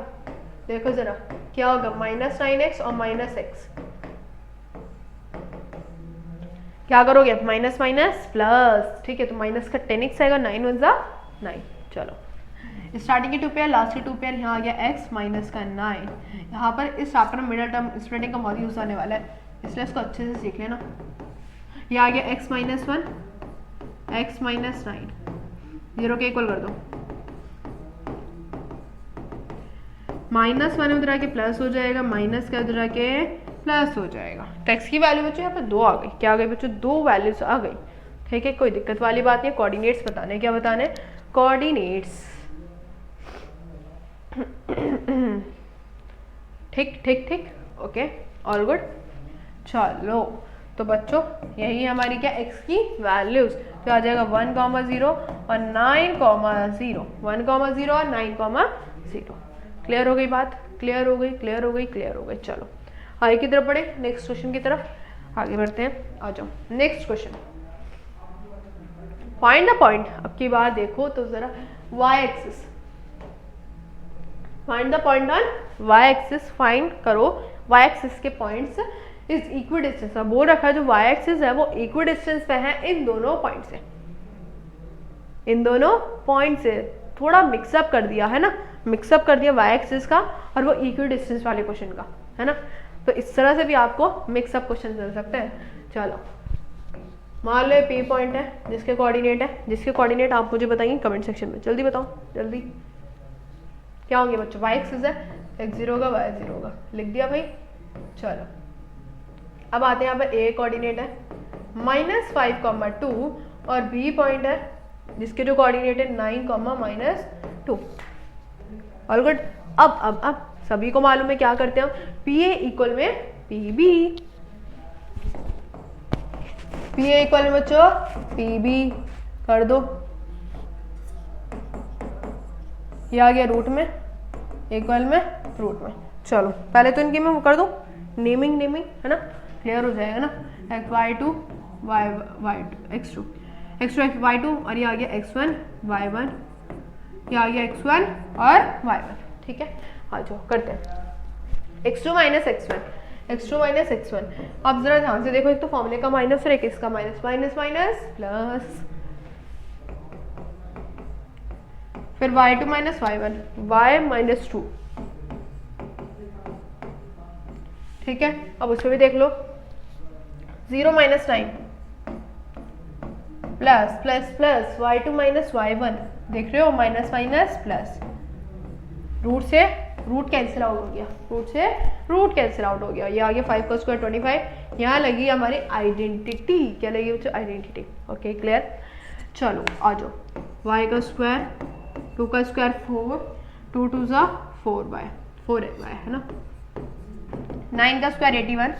देखो जरा क्या होगा, -9x और -x। क्या करोगे, माइनस माइनस प्लस। ठीक है, तो माइनस का 10x आएगा, 9 1 9। चलो स्टार्टिंग के 2 पेयर, लास्ट के 2 पेयर, यहाँ आ गया x माइनस का 9। यहाँ पर इस चैप्टर में मिडल टर्म स्प्लिटिंग का बहुत यूज आने वाला है, इसलिए इसको अच्छे से सीख लेना। ये आ गया x -1 x -9, 0 के इक्वल कर दो। -1 उधर आके प्लस हो जाएगा, माइनस का उधर आके प्लस हो जाएगा। तो x की वैल्यू बच्चों यहाँ पे 2 आ गई। क्या आ गई बच्चों, 2 वैल्यूज आ गई। ठीक है, कोई दिक्कत वाली बात नहीं है। कोऑर्डिनेट्स बताने, क्या बताने, कोऑर्डिनेट्स। ठीक ठीक ठीक, ओके, ऑल गुड। चलो तो बच्चों यही हमारी क्या x की वैल्यूज, तो आ जाएगा 1, 0 और 9, 0, 1, 0 और 9, 0। क्लियर हो गई बात, क्लियर हो गई, क्लियर हो गई, क्लियर हो गई। चलो आगे की तरफ बढ़े, नेक्स्ट क्वेश्चन की तरफ आगे बढ़ते हैं। आ जाओ next question, find the point. अब की बार देखो तो जरा y axis, find the point on y axis, find करो y एक्सिस के पॉइंट्स इज इक्वी डिस्टेंस। अब बोल रखा है जो y एक्सिस है वो इक्वी डिस्टेंस पे है इन दोनों पॉइंट से, इन दोनों पॉइंट से। थोड़ा मिक्सअप कर दिया है ना, मिक्सअप कर दिया y एक्सिस का और वो इक्वी डिस्टेंस वाले क्वेश्चन का, है ना। तो इस तरह से भी आपको मिक्सअप क्वेश्चन मिल सकते हैं। चलो मान लो P पॉइंट है जिसके कोऑर्डिनेट है, जिसके कोऑर्डिनेट आप मुझे बताइए कमेंट सेक्शन में, जल्दी बताओ जल्दी। क्या होंगे बच्चों, y एक्सिस है, x0 होगा y0 होगा, लिख दिया भाई। चलो अब आते हैं यहाँ पर a कोऑर्डिनेट है -5, 2 और b पॉइंट है जिसके जो कोऑर्डिनेट है 9, -2। All good. अब सभी को मालूम है क्या करते हैं हम, PA इक्वल में PB, PA इक्वल में बच्चों PB कर दो। ये आ गया रूट में, इक्वल में रूट में। चलो पहले तो इनकी मैं कर दूं नेमिंग, है ना, क्लियर हो जाएगा ना। y2 y2 x2 y2 और ये आ गया x1 y1, ये आ गया x1 और y1। ठीक है, आ जाओ करते हैं x2 - x1। x2 minus x1। अब जरा ध्यान से देखो, एक तो फॉर्मूले का माइनस और एक इसका माइनस, माइनस माइनस प्लस, फिर y2 minus y1, y minus 2। ठीक है, अब उसमें भी देख लो, 0 minus 9 plus plus plus y2 minus y1, देख रहे हो, माइनस माइनस प्लस, रूट से रूट कैंसिल आउट हो गया, रूट से रूट कैंसिल आउट हो गया, ये आ गया 5 का स्क्वायर 25। यहाँ लगी हमारी आइडेंटिटी, क्या लगी बच्चों, आइडेंटिटी। ओके क्लियर, चलो आ जाओ, y का स्क्वायर 2 का स्क्वायर 4, 2 2 ज़ा 4y है ना, 9 का स्क्वायर 81,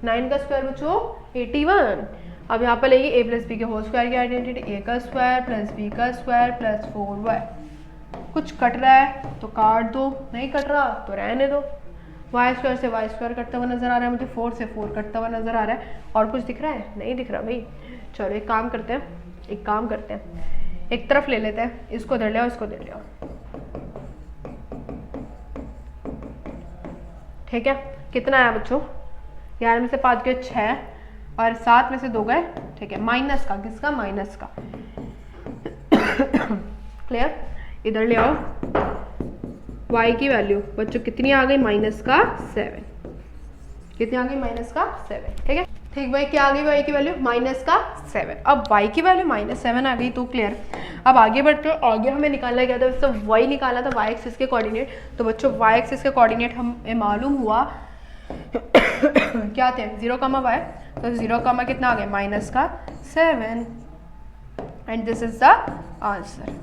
9 का स्क्वायर बच्चों 81। अब यहाँ पर लेगी a प्लस बी के होल स्क्वायर की आइडेंटिटी, a का स्क्वायर प्लस b का स्क्वायर प्लस 4y। कुछ कट रहा है तो काट दो, नहीं कट रहा तो रहने दो। y स्क्वायर से y स्क्वायर कटता हुआ नजर आ रहा है मुझे, 4 से 4 कटता हुआ नजर आ रहा है, और कुछ दिख रहा है, नहीं दिख रहा भाई। चलो एक काम करते हैं, एक तरफ ले लेते हैं, इसको इधर ले आओ, इसको इधर ले आओ। ठीक है, कितना आया बच्चों, 11 में से 5 गए 6 और 7 में से 2 गए, ठीक है, माइनस का, किसका, माइनस का। क्लियर, इधर ले आओ, y की वैल्यू बच्चों कितनी आ गई, माइनस का 7, कितनी आ गई, माइनस का 7। ठीक है, ठीक भाई, क्या आ गई y की वैल्यू, माइनस का 7। अब y की वैल्यू माइनस 7 आ गई तो क्लियर। अब आगे बढ़ते हैं, आगे हमें निकालना क्या था, वैसे y निकालना था, y एक्सिस के कोऑर्डिनेट। तो बच्चों y एक्सिस के कोऑर्डिनेट हमें मालूम हुआ क्या थे, 0, y, तो 0, कितना आ गया, माइनस का 7, and this is the answer.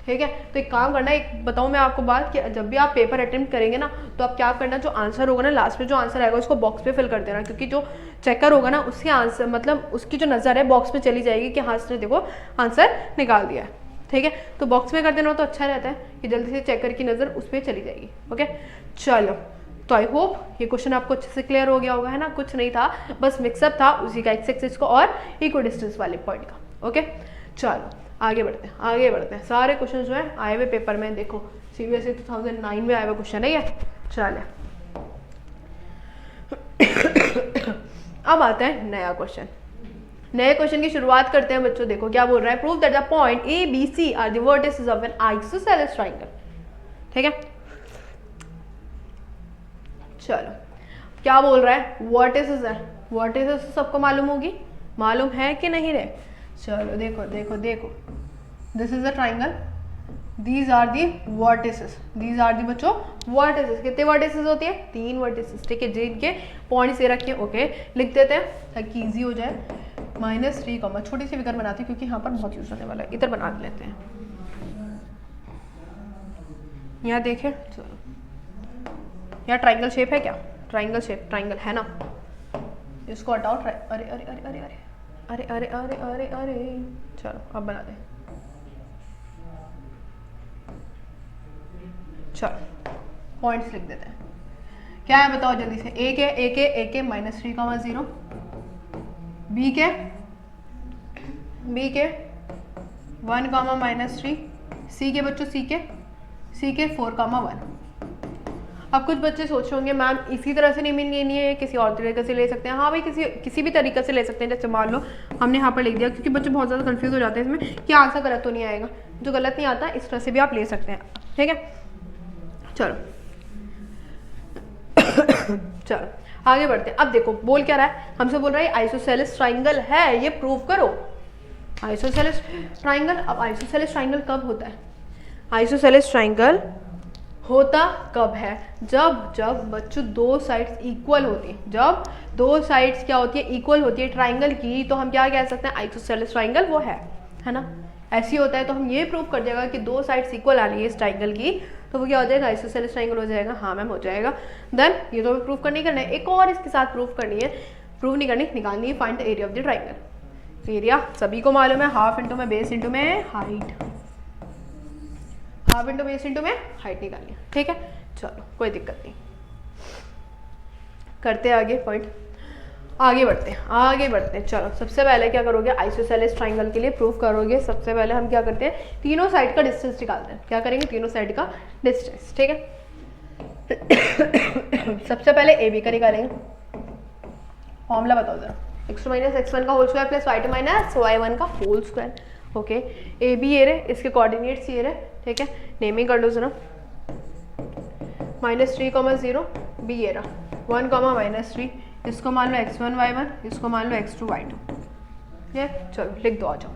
ठीक है, तो एक काम करना, एक बताऊं मैं आपको बात, कि जब भी आप पेपर अटेम्प्ट करेंगे ना, तो आप क्या करना, जो आंसर होगा ना, लास्ट में जो आंसर आएगा उसको बॉक्स पे फिल कर देना, क्योंकि जो चेकर होगा ना, उसके आंसर मतलब उसकी जो नज़र है बॉक्स में चली जाएगी कि हाँ इसने देखो आंसर निकाल दिया है। ठीक है, तो बॉक्स में कर देना तो अच्छा रहता है कि जल्दी से चेकर की नज़र उस पर चली जाएगी। ओके चलो, तो आई होप ये क्वेश्चन आपको अच्छे से क्लियर हो गया होगा, है ना, कुछ नहीं था, बस मिक्सअप था उसी का, एक्स को और इक्वल डिस्टेंस वाले पॉइंट का। ओके चलो आगे बढ़ते हैं। सारे क्वेश्चन जो है आए हुए पेपर में, देखो CBSE 2009 में आया हुआ क्वेश्चन है ये। चले अब आता है नया क्वेश्चन। नए क्वेश्चन की शुरुआत करते हैं बच्चों। देखो क्या बोल रहा है, prove that the point A B C are the vertices of an isosceles triangle. ठीक है, चलो क्या बोल रहा है, वर्टिसेस है, वर्टिसेस सबको मालूम होगी, मालूम है कि नहीं रे। चलो देखो देखो देखो, this is a triangle, these are the vertices, these are the बच्चों वर्टिसेस। कितने वर्टिसेस होती है, 3 वर्टिसेस। ठीक है, जिनके पॉइंट्स ये रखे, ओके लिख देते हैं ताकि ईजी हो जाए। -3, छोटी सी फिगर बनाती हूँ क्योंकि यहाँ पर बहुत यूज होने वाला है, इधर बना लेते हैं। यहाँ देखें, चलो यहाँ ट्राइंगल शेप है क्या, ट्राइंगल शेप, ट्राइंगल है ना, इसको हटाओ, अरे अरे अरे अरे अरे अरे अरे अरे अरे अरे, चलो अब बना दें। चलो पॉइंट्स लिख देते हैं, क्या है बताओ जल्दी से। ए के -3, 0, बी के 1, -3, सी के बच्चों सी के 4, 1। अब कुछ बच्चे सोच रहे होंगे मैम इसी तरह से नहीं है, किसी और तरीके से ले सकते हैं। हाँ भाई, किसी भी तरीके से ले सकते हैं। जैसे मान लो हमने यहाँ पर लिख दिया, क्योंकि बच्चे बहुत ज़्यादा कंफ्यूज हो जाते हैं इसमें कि आंसर गलत तो नहीं आएगा। जो गलत नहीं आता इस तरह से भी आप ले सकते हैं। ठीक है, चलो चलो आगे बढ़ते हैं। अब देखो बोल क्या रहा है, हमसे बोल रहा है आइसोसेलेस ट्राइंगल है, ये प्रूव करो। आइसोसेलेस ट्राइंगल, अब आइसोसेलेस ट्राइंगल कब होता है, आइसोसेलेस ट्राइंगल होता कब है, जब बच्चों 2 साइड्स इक्वल होती है। जब 2 साइड्स क्या होती है, इक्वल होती है ट्राइंगल की, तो हम क्या कह सकते हैं, आइसोसेलेस ट्राइंगल वो है ना। ऐसी होता है तो हम ये प्रूव कर देगा कि 2 साइड्स इक्वल आ रही है इस ट्राइंगल की, तो वो क्या हो जाएगा, आइसोसेलेस ट्राइंगल हो जाएगा। हाँ मैम हो जाएगा। देन ये तो प्रूव करनी करना है, एक और इसके साथ प्रूव करनी है, प्रूव नहीं करनी, निकालनी है। Find the area of the triangle. Area सभी को मालूम है, हाफ इंटू में बेस इंटू में height, half into base into में हाइट निकालिए। ठीक है, चलो कोई दिक्कत नहीं, करते हैं आगे पॉइंट, आगे बढ़ते हैं। चलो सबसे पहले क्या करोगे, आइसोसेलेस ट्राइंगल के लिए प्रूफ करोगे। सबसे पहले हम क्या करते हैं, तीनों साइड का डिस्टेंस निकालते हैं। क्या करेंगे, तीनों साइड का डिस्टेंस। ठीक है, सबसे पहले ए बी का निकालेंगे, फॉर्मूला बताओ जरा, x2 माइनस x1 का whole square plus y2 minus y1 का whole square. Okay, A B ये रहे, इसके कोऑर्डिनेट्स ये रहे, ठीक है, नेमिंग कर लो जरा, -3,0 बी ये रहा 1, -3, इसको मान लो x1 y1, इसको मान लो x2 y2, ये चलो लिख दो, आ जाओ।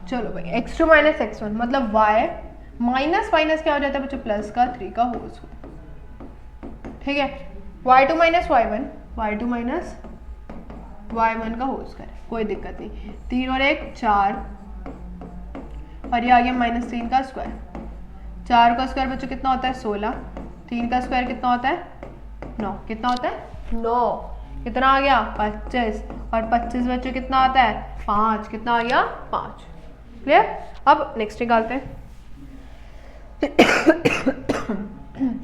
चलो भाई x2 माइनस x1 मतलब y माइनस माइनस क्या हो जाता है बच्चों, प्लस का 3 का होल स्क्वायर, ठीक है, y2 minus y1, y2 minus y1 का होल स्क्वायर, कोई दिक्कत नहीं, 3 और 1 4, और ये आ गया -3 का स्क्वायर, 4 का स्क्वायर बच्चों कितना होता है 16, 3 का स्क्वायर कितना होता है 9, कितना होता है 9, कितना आ गया 25, और 25 बच्चों कितना आता है 5, कितना आ गया 5, क्लियर। अब नेक्स्ट निकालते हैं,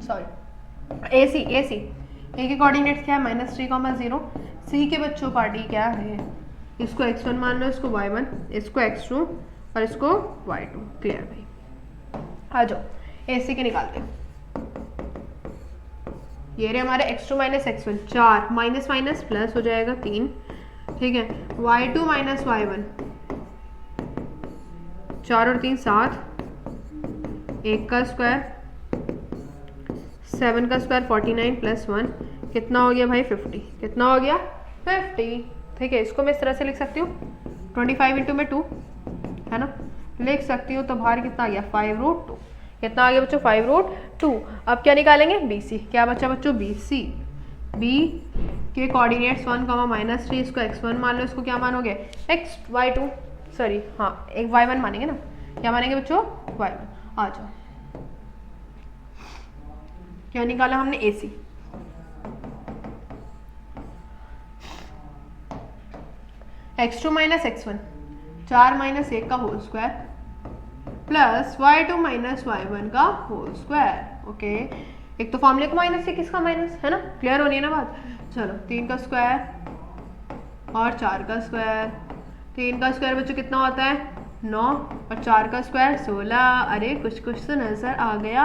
सॉरी, ए सी ए के कोऑर्डिनेट्स क्या है -3,0, सी के बच्चों पार्टी क्या है, इसको x1 मान लो, इसको y1, इसको x2 और इसको y2, क्लियर भाई। आ जाओ ए सी के निकालते हैं, ये रहे हमारे x2 minus x1 4, minus minus plus हो जाएगा 3, ठीक है, y2 माइनस y1 4 और 3 7, 1 का स्क्वायर 7 का स्क्वायर 49 प्लस 1 कितना हो गया भाई 50, कितना हो गया 50, ठीक है, इसको मैं इस तरह से लिख सकती हूँ 25 इंटू में 2 है ना, लिख सकती हूँ, तो बाहर कितना आ गया 5√2, कितना आ गया बच्चों 5√2। अब क्या निकालेंगे बी सी, क्या बच्चा बच्चों बी सी, बी के कोऑर्डिनेट्स 1, -3, इसको x1 मान लो, इसको क्या मानोगे y2, सॉरी हाँ एक y1 मानेंगे ना, क्या मानेंगे बच्चों y1, आ जाओ, क्या निकाला हमने ए सी, x2 माइनस x1 4 माइनस 1 का whole square plus y2 minus y1 का होल स्क्वायर। ओके, एक तो फॉर्मूले को माइनस से किसका माइनस है ना, क्लियर होनी है ना बात। चलो 3 का स्क्वायर और 4 का स्क्वायर, 3 का स्क्वायर बच्चों कितना होता है 9 और 4 का स्क्वायर 16। अरे कुछ कुछ तो नजर आ गया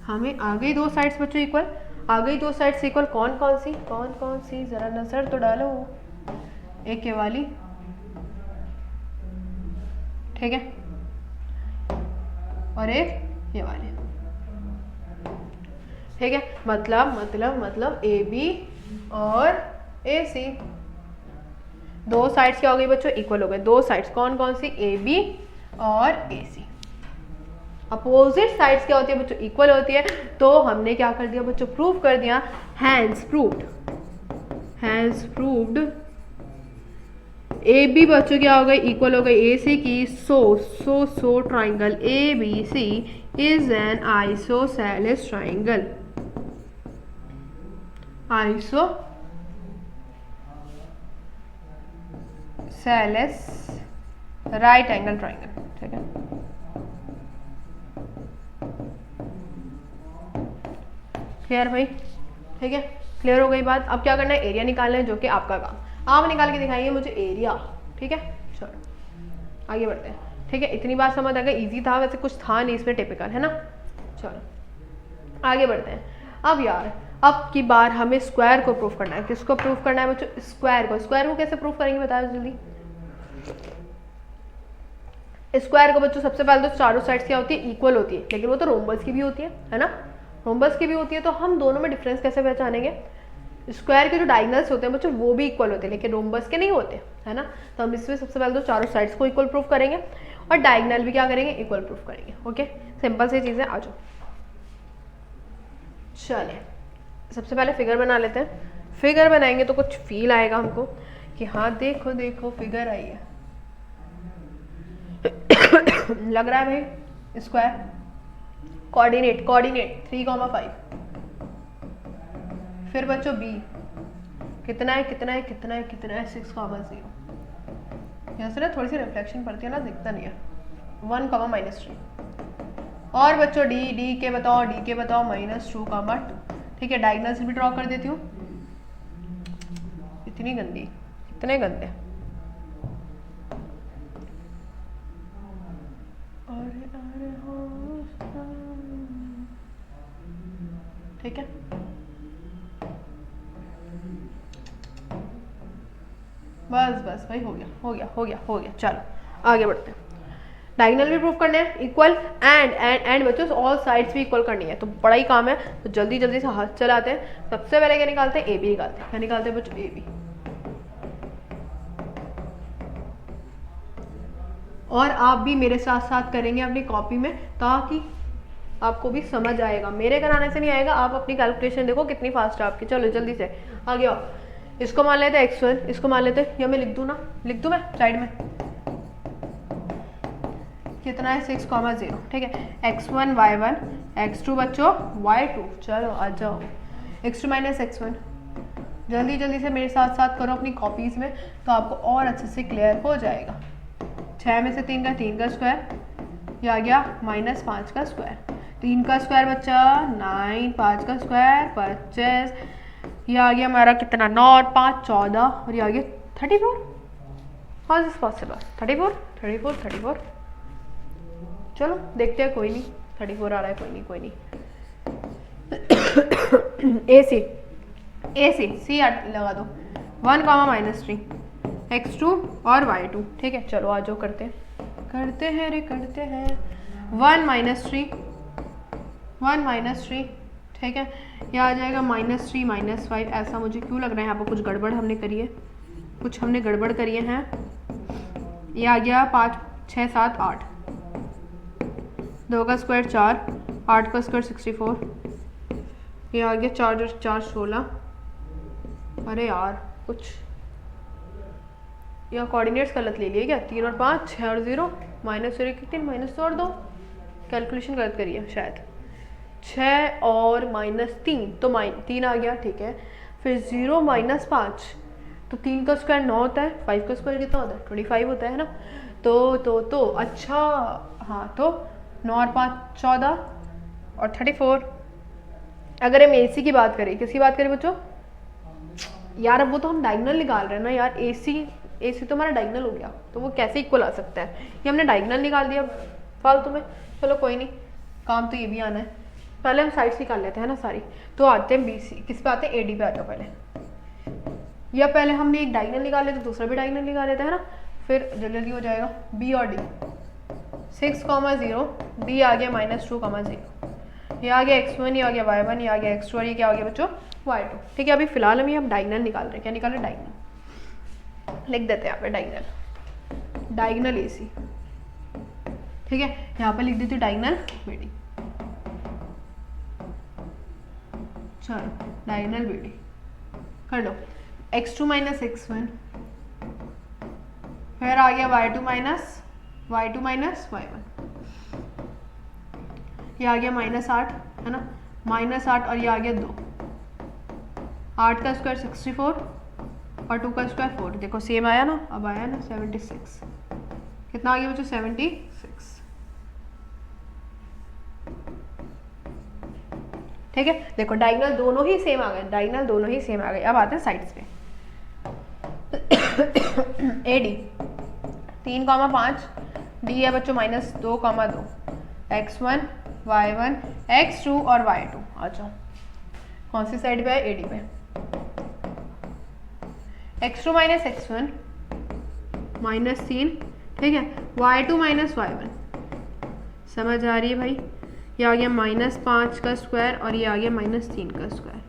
हमें आ गई दो साइड्स बच्चों इक्वल, आ गई दो साइड्स इक्वल, कौन कौन सी जरा नजर तो डालो, एक ये वाली, ठीक है, और एक ये वाली, ठीक है, मतलब ए बी और ए सी दो साइड्स क्या हो गई बच्चों इक्वल हो गए, दो साइड्स कौन कौन सी ए बी और ए सी। अपोजिट साइड्स क्या होती है बच्चों इक्वल होती है, तो हमने क्या कर दिया बच्चों प्रूव कर दिया, हैंस प्रूव्ड ए बी बच्चों क्या हो गई इक्वल हो गई ए सी की, so triangle A B C is an isosceles triangle, isosceles right angle triangle, ठीक है। क्लियर भाई, ठीक है, क्लियर हो गई बात। अब क्या करना है एरिया निकालना है, जो कि आपका काम, आप निकाल के दिखाएंगे मुझे एरिया, ठीक है। चलो आगे बढ़ते हैं, ठीक है, इतनी बात समझ आ गई, इजी था, वैसे कुछ था नहीं इसमें टिपिकल है ना। चलो आगे बढ़ते हैं। अब यार अब की बार हमें स्क्वायर को प्रूफ करना है, किसको प्रूफ करना है बच्चों स्क्वायर को कैसे प्रूफ करेंगे बताओ जल्दी। स्क्वायर को बच्चों सबसे पहले तो चारों साइड्स क्या होती है इक्वल होती है, लेकिन वो तो रोम्बस की भी होती है ना, रोम्बस की भी होती है, तो हम दोनों में डिफरेंस कैसे पहचानेंगे, स्क्वायर के जो डायगनल्स होते हैं बच्चों वो भी इक्वल होते हैं लेकिन रोम्बस के नहीं होते है ना, तो हम इसमें सबसे पहले तो चारों साइड्स को इक्वल प्रूफ करेंगे और डायगनल भी क्या करेंगे इक्वल प्रूफ करेंगे। ओके, सिंपल सी चीज़ें, आ जाओ। चले सबसे पहले फिगर बना लेते हैं, फिगर बनाएंगे तो कुछ फील आएगा हमको कि हाँ देखो देखो फिगर आई है लग रहा है भाई स्क्वायर, कोऑर्डिनेट 3,5, फिर बच्चों बी कितना है 6,0, यहाँ से ना थोड़ी सी रिफ्लेक्शन पड़ती है ना, दिखता नहीं है, 1,-3, और बच्चों डी के बताओ -2,2, ठीक है, डायगोनल से भी ड्रॉ कर देती हूँ, इतने गंदे, ठीक है। बस बस भाई, हो गया हो गया हो गया हो गया। चलो आगे बढ़ते हैं। डायगोनल भी प्रूफ करने हैं, इक्वल एंड बच्चों ऑल साइड्स भी इक्वल करनी है, तो बड़ा ही काम है, तो जल्दी जल्दी से हाथ चलाते हैं। सबसे पहले क्या निकालते हैं, ए बी निकालते हैं। क्या निकालते हैं बच्चों, ए बी। और आप भी मेरे साथ साथ करेंगे अपनी कॉपी में, ताकि आपको भी समझ आएगा। मेरे कराने से नहीं आएगा, आप अपनी कैलकुलेशन देखो कितनी फास्ट है आपकी। चलो जल्दी से आगे आओ। इसको मान लेते हैं x1, इसको मान लेते हैं, या मैं लिख दूँ ना, लिख दूँ मैं साइड में, कितना है 6,0, ठीक है। x1 y1 x2 बच्चों y2। चलो आ जाओ, x2 माइनस x1। जल्दी जल्दी से मेरे साथ साथ करो अपनी कॉपीज में, तो आपको और अच्छे से क्लियर हो जाएगा। 6 में से 3 का स्क्वायर, ये आ गया -5 का स्क्वायर। 3 का स्क्वायर बच्चा 9, 5 का स्क्वायर 25, ये आ गया हमारा कितना 9 और 5 14, और ये आ गया 34। How is this possible, 34। चलो देखते हैं, कोई नहीं 34 आ रहा है, कोई नहीं। ए सी लगा दो, 1, -3 x2 और y2, ठीक है। चलो आ जाओ, करते हैं 1 -3, ठीक है। ये आ जाएगा -3 -5। ऐसा मुझे क्यों लग रहा है यहाँ पर कुछ गड़बड़ हमने करी है, ये आ गया 5 6 7 8, 2 का स्क्वायर 4, 8 का स्क्वायर 64, ये आ गया 4 और 4 16। अरे यार कुछ यहाँ कोऑर्डिनेट्स गलत ले लिए क्या, 3 और 5 6 और 0 -3 -2 और 2, कैलकुलेशन गलत करी है शायद। 6 और -3 तो 3 आ गया, ठीक है। फिर 0 -5, तो 3 का स्क्वायर 9 होता है, 5 का स्क्वायर कितना होता है 25 होता है ना। तो अच्छा हाँ, तो 9 और 5 14 और 34। अगर हम AC की बात करें, किसकी बात करें बच्चों यार, अब वो तो हम डायगोनल निकाल रहे हैं ना यार। AC तो हमारा डायगोनल हो गया, तो वो कैसे इक्वल आ सकता है, ये हमने डायगोनल निकाल दिया फालतू में। चलो कोई नहीं, काम तो ये भी आना है। पहले हम साइड्स निकाल लेते हैं ना सारी, तो आते हैं BC, किस पे आते हैं AD पे आ जाओ पहले। या पहले हमने एक डायगोनल निकाल लेते, दूसरा भी डायगोनल निकाल लेते हैं ना, फिर जल्दी हो जाएगा। B और D 6,0, D आ गया -2,0, ये आ गया x1, ये आ गया y1, ये आ गया x2, और ये क्या आ गया बच्चों y2, ठीक है। अभी फिलहाल हम डायगोनल निकाल रहे हैं। क्या निकाल रहे हैं, डायगोनल लिख देते हैं यहाँ पे, डायगोनल AC, ठीक है। यहाँ पे लिख देती हूँ डायगोनल BD। चलो डायगोनल BD कर लो। x2 - x1, फिर आ गया y2 माइनस y1, ये आ गया -8 है ना, -8, और ये आ गया 2। 8 का स्क्वायर 64 और 2 का स्क्वायर 4। देखो सेम आया ना, अब आया ना 76। कितना आ गया बच्चों 76, ठीक है। देखो डायगोनल दोनों ही सेम आ गए, अब आते हैं साइड्स पे। AD 3,5, D है बच्चों -2,2, x1 y1 x2 और y2। अच्छा कौन सी साइड पे है, AD पे। x2 - x1 -3, ठीक है। y2 - y1, समझ आ रही है भाई। ये आ गया -5 का स्क्वायर, और ये आ गया -3 का स्क्वायर।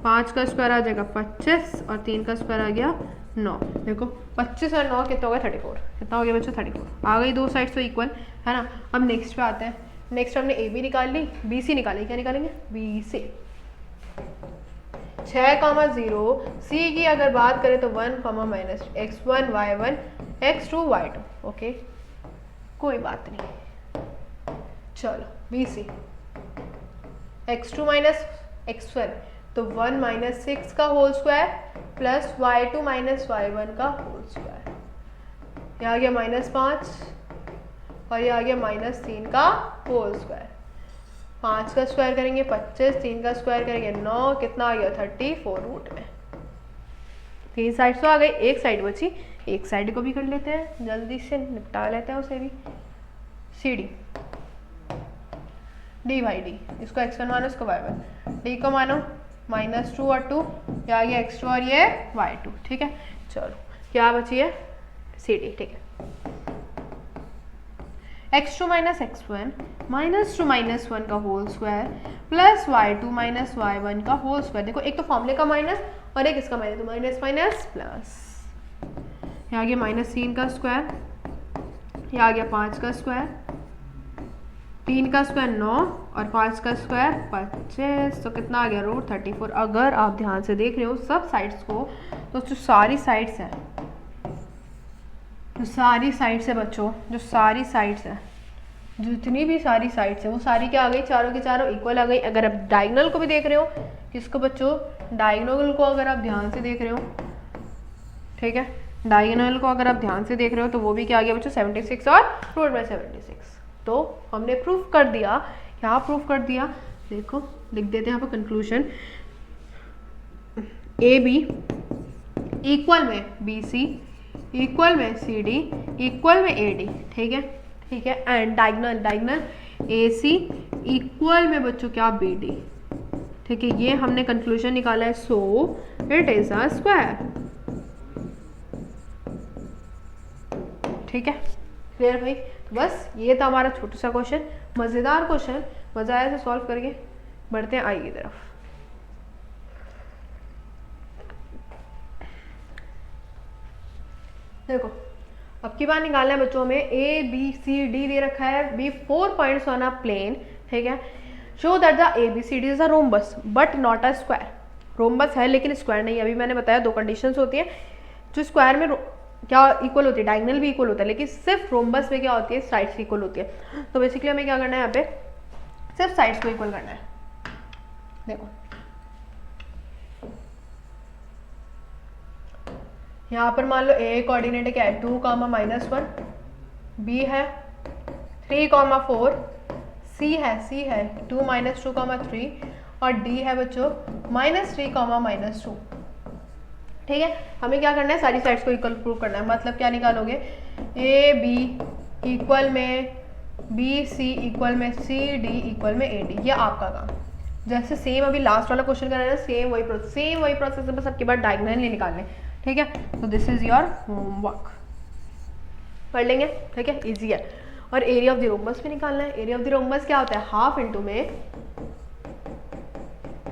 5 का स्क्वायर आ जाएगा 25, और 3 का स्क्वायर आ गया 9। देखो 25 और 9 कितना हो गया 34। कितना हो गया बच्चों 34। आ गई दो साइड्स तो इक्वल है ना। अब नेक्स्ट पे आते हैं। नेक्स्ट हमने AB निकाल ली, BC निकाली। क्या निकालेंगे, BC। 6,0, C की अगर बात करें तो 1, -x1 y1 x2 y2, okay कोई बात नहीं। चलो BC x2 - x1, तो 1 - 6 का whole square plus y2 - y1 का होल स्क्वायर। ये आ गया -5, और ये आ गया -3 का होल स्क्वायर। 5 का स्क्वायर करेंगे 25, 3 का स्क्वायर करेंगे 9, कितना आ गया 34 रूट में। 3 साइड तो आ गई, एक साइड बची, एक साइड को भी कर लेते हैं, जल्दी से निपटा लेते हैं उसे भी। CD D/D, इसको x1 मानो, इसको y1। डी को मानो -2 और 2, ये आ गया x2 और ये y2, ठीक है। चलो क्या बची है सी डी, ठीक है। x2 माइनस x1 -2 -1 का whole square plus y2 minus y1 का होल स्क्वायर। देखो एक तो फॉर्मूले का माइनस और एक इसका माइनस, तो माइनस माइनस प्लस, ये आ गया -3 का स्क्वायर, ये आ गया 5 का स्क्वायर, 3 का स्क्वायर 9 और 5 का स्क्वायर 25, तो कितना आ गया रूट 34। अगर आप ध्यान से देख रहे हो सब साइड्स को, तो जो सारी साइड्स हैं, जो सारी साइड्स है बच्चों, जो सारी साइड्स है, जितनी भी सारी साइड्स है वो सारी क्या आ गई, चारों की चारों इक्वल आ गई। अगर आप डायगोनल को भी देख रहे हो, किसको बच्चों, डायगोनल को अगर आप ध्यान से देख रहे हो, ठीक है, डायगोनल को अगर आप ध्यान से देख रहे हो तो वो भी क्या आ गया बच्चों 76 और रूट बाय 76। तो हमने प्रूफ कर दिया, क्या प्रूफ कर दिया, देखो लिख देते हैं यहाँ पर कंक्लूजन, ए बी इक्वल में बी सी इक्वल में सी डी इक्वल में ए डी, ठीक है, ठीक है। And diagonal, diagonal A C equal में बच्चों क्या बी डी, ठीक है, ये हमने कंक्लूजन निकाला है। So it is a square, ठीक है, क्लियर भाई। तो बस ये था हमारा छोटा सा क्वेश्चन, मज़ेदार क्वेश्चन, मज़ा आया तो सॉल्व करके बढ़ते हैं आई की तरफ। देखो अब की बार निकालना है बच्चों में, ए बी सी डी दे रखा है, be 4 points on a plane, ठीक है। Show that the A B C D is a rhombus but not a square. Rhombus है लेकिन स्क्वायर नहीं है। अभी मैंने बताया दो कंडीशंस होती है, जो स्क्वायर में क्या इक्वल होती है, डायगोनल भी इक्वल होता है, लेकिन सिर्फ रोम्बस में क्या होती है, साइड्स इक्वल होती है। तो बेसिकली हमें क्या करना है, यहाँ पे सिर्फ साइड्स को इक्वल करना है। देखो यहाँ पर मान लो ए कोऑर्डिनेट क्या है 2, -1, बी है 3, 4, सी है 2, -2, 3 और डी है बच्चों -3, -2, ठीक है। हमें क्या करना है, सारी साइड्स को इक्वल प्रूव करना है। मतलब क्या निकालोगे, ए बी इक्वल में बी सी इक्वल में सी डी इक्वल में ए डी, ये आपका काम। जैसे सेम अभी लास्ट वाला क्वेश्चन कर रहे हैं, सेम वही प्रोसेस है, बस सबके बाद डायगोनल नहीं निकालने, ठीक है। तो दिस इज योर होमवर्क, पढ़ लेंगे, ठीक है, इजी है। और एरिया ऑफ द रोम्बस भी निकालना है। एरिया ऑफ द रोम्बस क्या होता है, हाफ इंटू में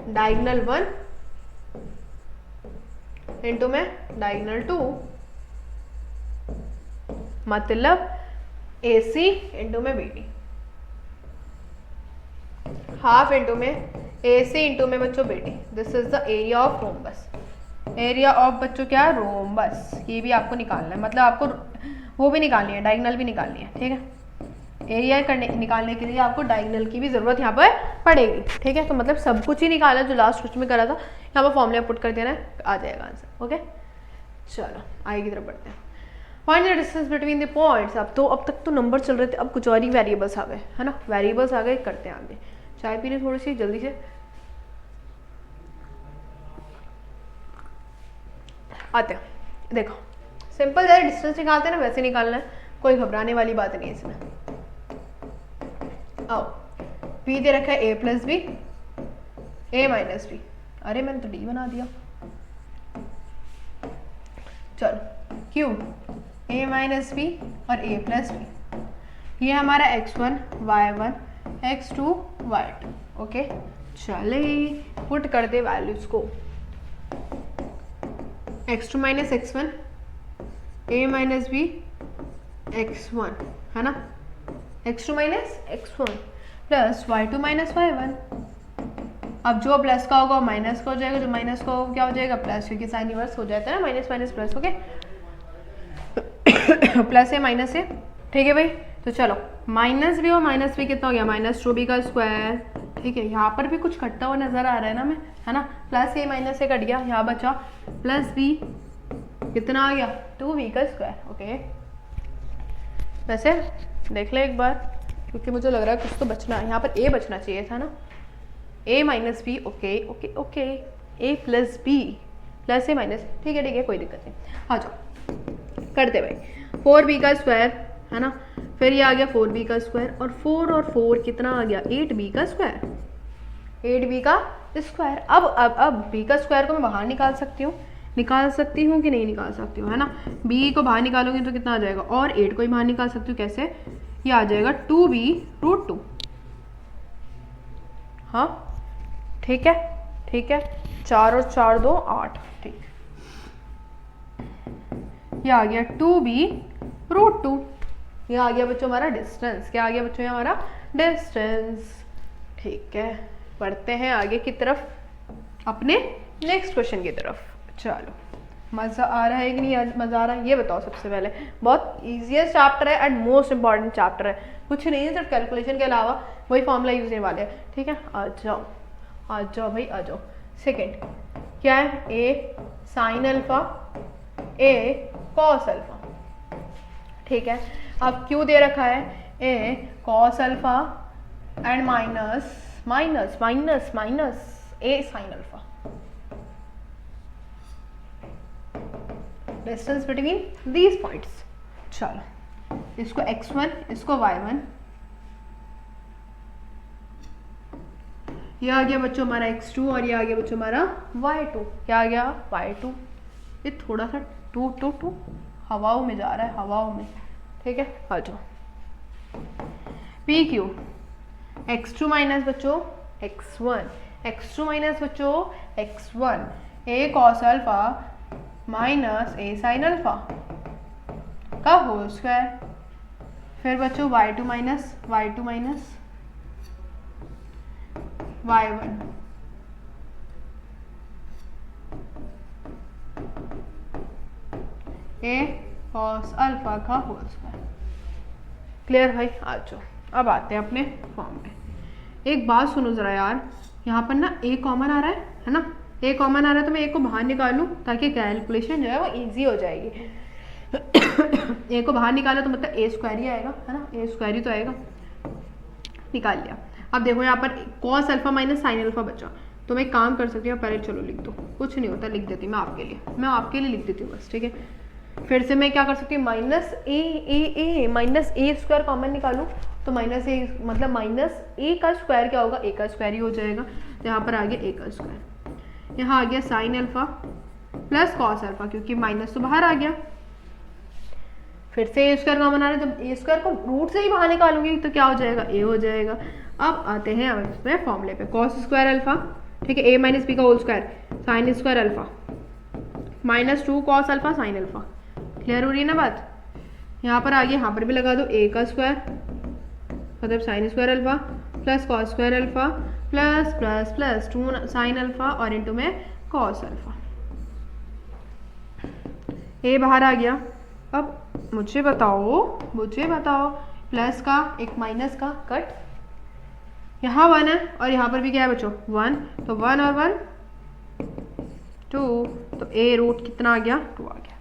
डायगोनल 1 इंटू में डायगोनल 2, मतलब ए सी इंटू में बी डी, हाफ इंटू में ए सी इंटू में बच्चों B D. This is the area of rhombus. Area of बच्चों क्या है, रोम्बस। ये भी आपको निकालना है, मतलब आपको वो भी निकालनी है, डायगोनल भी निकालनी है, ठीक है। एरिया निकालने के लिए आपको डायगोनल की भी जरूरत यहाँ पर पड़ेगी, ठीक है। तो मतलब सब कुछ ही निकाला जो लास्ट क्वेश्चन में करा था, यहाँ पर फॉर्मूला पुट कर देना है, आ जाएगा आंसर, ओके। चलो आगे की तरफ बढ़ते हैं। Find the distance between the points. अब तक तो नंबर चल रहे थे, अब कुछ और ही वेरिएबल्स आ गए, है ना, वेरिएबल्स आ गए, करते हैं आगे। चाय पीने थोड़ी सी जल्दी से आते हैं। देखो सिंपल जैसे डिस्टेंस निकालते हैं ना, वैसे निकालना है, कोई घबराने वाली बात नहीं है इसमें। आओ, p दे रखा है a plus B, a minus B, अरे मैंने तो d बना दिया। चलो q a माइनस बी और a प्लस बी, ये हमारा x1 y1 x2 y2, okay. चले पुट कर दे वैल्यूज को, x2 minus x1 a minus B x1, है ना, x2 minus x1 plus y2 minus y1। अब जो प्लस का होगा माइनस का हो जाएगा, जो माइनस का होगा क्या हो जाएगा, प्लस, क्योंकि साइन इनवर्स हो जाता है ना, minus minus plus, okay. Plus है माइनस है, ठीक है भाई। तो चलो माइनस बी और माइनस बी कितना हो गया, -2b का स्क्वायर, ठीक है। यहाँ पर भी कुछ कटता हुआ नजर आ रहा है ना हमें, है ना, plus A minus A cut गया, यहाँ बचा प्लस बी, कितना आ गया 2b का स्क्वायर, ओके। वैसे देख ले एक बार, क्योंकि मुझे लग रहा है कुछ तो बचना है, यहाँ पर a बचना चाहिए था ना, a minus B, okay okay okay, a plus B plus A minus, ठीक है कोई दिक्कत नहीं। आ जाओ करते भाई, 4b का स्क्वायर, है ना, फिर ये आ गया 4b का स्क्वायर, और 4 और 4 कितना आ गया 8b का स्क्वायर, 8b का स्क्वायर। अब b का स्क्वायर को मैं बाहर निकाल सकती हूँ कि नहीं निकाल सकती हूँ, है ना। b को बाहर निकालोगे तो कितना आ जाएगा, और 8 को ही बाहर निकाल सकती हूँ। कैसे, ये आ जाएगा 2b√2। हाँ ठीक है 4 और 4 2 8, ठीक। ये आ गया 2b√2। ये आ गया बच्चों हमारा डिस्टेंस। क्या आ गया बच्चों हमारा डिस्टेंस। ठीक है, बढ़ते हैं आगे की तरफ, अपने नेक्स्ट क्वेश्चन की तरफ। चलो, मज़ा आ रहा है कि नहीं मज़ा आ रहा है, ये बताओ सबसे पहले। बहुत ईजीएस्ट चैप्टर है एंड मोस्ट इंपॉर्टेंट चैप्टर है। कुछ नहीं है, सिर्फ कैलकुलेशन के अलावा वही फॉर्मूला यूज होने वाले हैं। ठीक है, आ जाओ भाई आ जाओ। सेकेंड क्या है, A sine alpha A cos alpha. ठीक है, अब क्यों दे रखा है, A cos alpha and minus A sine alpha. Distance between these points. चलो, इसको x1 इसको y1, ये आ गया बच्चों हमारा x2 और ये आ गया बच्चों हमारा y2। क्या आ गया, y2। ये थोड़ा सा टू हवाओं में जा रहा है, हवाओं में। ठीक है, आ जाओ। PQ x2 माइनस बच्चों x2 माइनस बच्चों x1 a cos alpha minus A sine alpha का होल स्क्वायर। फिर बच्चों y2 माइनस y1 ए कॉस अल्फा का होल स्क्वायर। क्लियर भाई, आ जाओ। अब आते हैं अपने फॉर्म में। एक बात सुनो जरा यार, यहाँ पर ना ए कॉमन आ रहा है ना, ए कॉमन आ रहा है तो मैं ए को बाहर निकालूं ताकि कैलकुलेशन जो है वो इजी हो जाएगी। ए को बाहर निकाला तो मतलब ए स्क्वायर ही आएगा, है ना, ए स्क्वायर ही तो आएगा। निकाल लिया। अब देखो यहाँ पर cos alpha minus sine alpha बचा, तो मैं एक काम कर सकती हूँ, पहले चलो लिख दो, कुछ नहीं होता, लिख देती हूँ मैं आपके लिए लिख देती हूँ बस। ठीक है, फिर से मैं क्या कर सकती हूँ, माइनस ए स्क्वायर कॉमन निकालूं तो माइनस ए मतलब माइनस ए का स्क्वायर क्या होगा, ए का स्क्वायर ही हो जाएगा। तो यहाँ पर आ गया ए का स्क्वायर, यहाँ आ गया sine alpha plus cos alpha, क्योंकि माइनस तो बाहर आ गया। फिर से ए स्क्वायर कॉमन आ रहा है, जब ए स्क्वायर को रूट से ही बाहर निकालूंगी तो क्या हो जाएगा, ए हो जाएगा। अब आते हैं अब इसमें फॉर्मूले पे, कॉस स्क्वायर अल्फा, ठीक है, ए माइनस बी का whole square sine square alpha minus 2 cos alpha sine alpha. Clear हो रही है ना बात। यहाँ पर आगे यहाँ पर भी लगा दो ए का स्क्वायर मतलब sign square alpha plus cos square alpha plus plus plus 2 sine alpha और इनटू में कॉस अल्फा। ए बाहर आ गया। अब मुझे बताओ प्लस का एक माइनस का कट, यहाँ 1 है और यहाँ पर भी क्या है बच्चों 1, तो 1 और 1 2, तो ए रूट कितना आ गया 2 आ गया।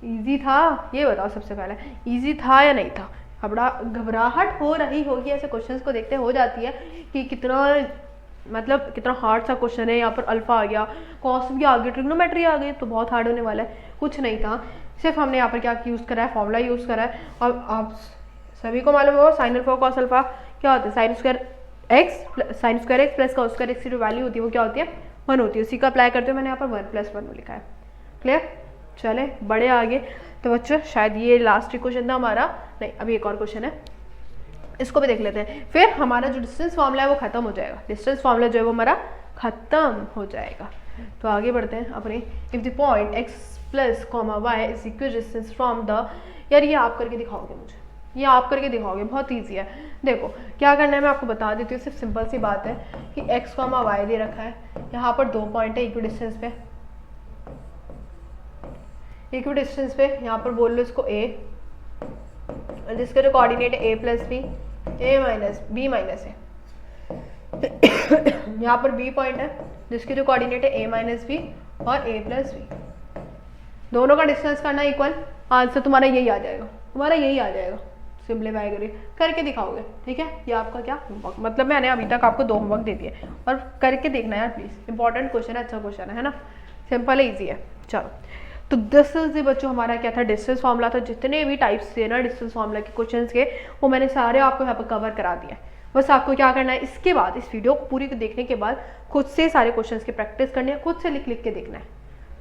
इजी था, ये बताओ सबसे पहले इजी था या नहीं था। घबराहट हो रही होगी ऐसे क्वेश्चंस को देखते, हो जाती है कि कितना मतलब कितना हार्ड सा क्वेश्चन है, यहाँ पर अल्फा आ गया, कॉस भी आ गया, ट्रिग्नोमेट्री आ गई, तो बहुत हार्ड होने वाला है। कुछ नहीं था, सिर्फ हमने यहाँ पर क्या यूज़ करा है, फॉर्मूला यूज़ करा है। और आप सभी को मालूम हो साइन अल्फा कॉस अल्फा क्या होता है, sine square x plus cos square x की जो वैल्यू होती है वो क्या होती है 1 होती है, उसी का अप्लाई करते हुए मैंने यहाँ पर 1 + 1 लिखा है। क्लियर, चले बड़े आगे। तो बच्चों शायद ये लास्ट क्वेश्चन था हमारा, नहीं अभी एक और क्वेश्चन है, इसको भी देख लेते हैं, फिर हमारा जो डिस्टेंस फॉर्मूला है वो खत्म हो जाएगा। डिस्टेंस फॉर्मूला जो है वो हमारा खत्म हो जाएगा। तो आगे बढ़ते हैं अपने, if the point x + y is equal distance from the, यार ये आप करके दिखाओगे मुझे, ये आप करके दिखाओगे, बहुत ईजी है। देखो क्या करना है मैं आपको बता देती हूँ, सिर्फ सिंपल सी बात है कि x, y दे रखा है, यहाँ पर 2 पॉइंट है इक्वल डिस्टेंस पे, यहाँ पर बोल लो इसको a, जिसके जो कोऑर्डिनेट है a + b, b minus a। यहाँ पर b पॉइंट है जिसके जो कोऑर्डिनेट है a - b और a + b, दोनों का डिस्टेंस करना इक्वल, आंसर तुम्हारा यही आ जाएगा। सिंप्लीफाई करके दिखाओगे, ठीक है। ये आपका क्या होमवर्क, मतलब मैंने अभी तक आपको 2 होमवर्क दे दिए और करके देखना यार प्लीज, इंपॉर्टेंट क्वेश्चन है, अच्छा क्वेश्चन है ना, सिंपल है, इजी है। चलो, तो दिस इज बच्चों हमारा क्या था, डिस्टेंस फॉर्मूला था। जितने भी टाइप्स थे ना डिस्टेंस फॉर्मूला के क्वेश्चंस के, वो मैंने सारे आपको यहाँ पर कवर करा दिया। बस आपको क्या करना है, इसके बाद इस वीडियो को पूरी देखने के बाद खुद से सारे क्वेश्चंस की प्रैक्टिस करनी है, खुद से लिख लिख के देखना है,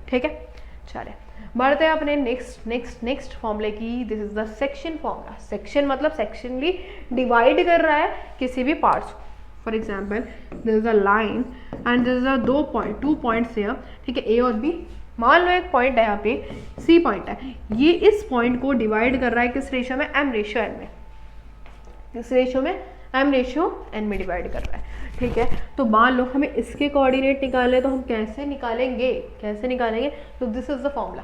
ठीक है। चलिए बढ़ते हैं अपने नेक्स्ट फॉर्मूले की। This is the section formula. Section मतलब सेक्शनली डिवाइड कर रहा है किसी भी पार्ट्स को। For example this is a line and this is a two points है, ठीक है, ए और बी। मान लो एक पॉइंट है यहाँ पे, सी पॉइंट है, ये इस पॉइंट को डिवाइड कर रहा है किस रेशियो में, m रेशियो n में। किस रेशियो में, m रेशियो n में डिवाइड कर रहा है, ठीक है। तो मान लो हमें इसके कोऑर्डिनेट निकालने, तो हम कैसे निकालेंगे, तो दिस इज द फॉर्मूला,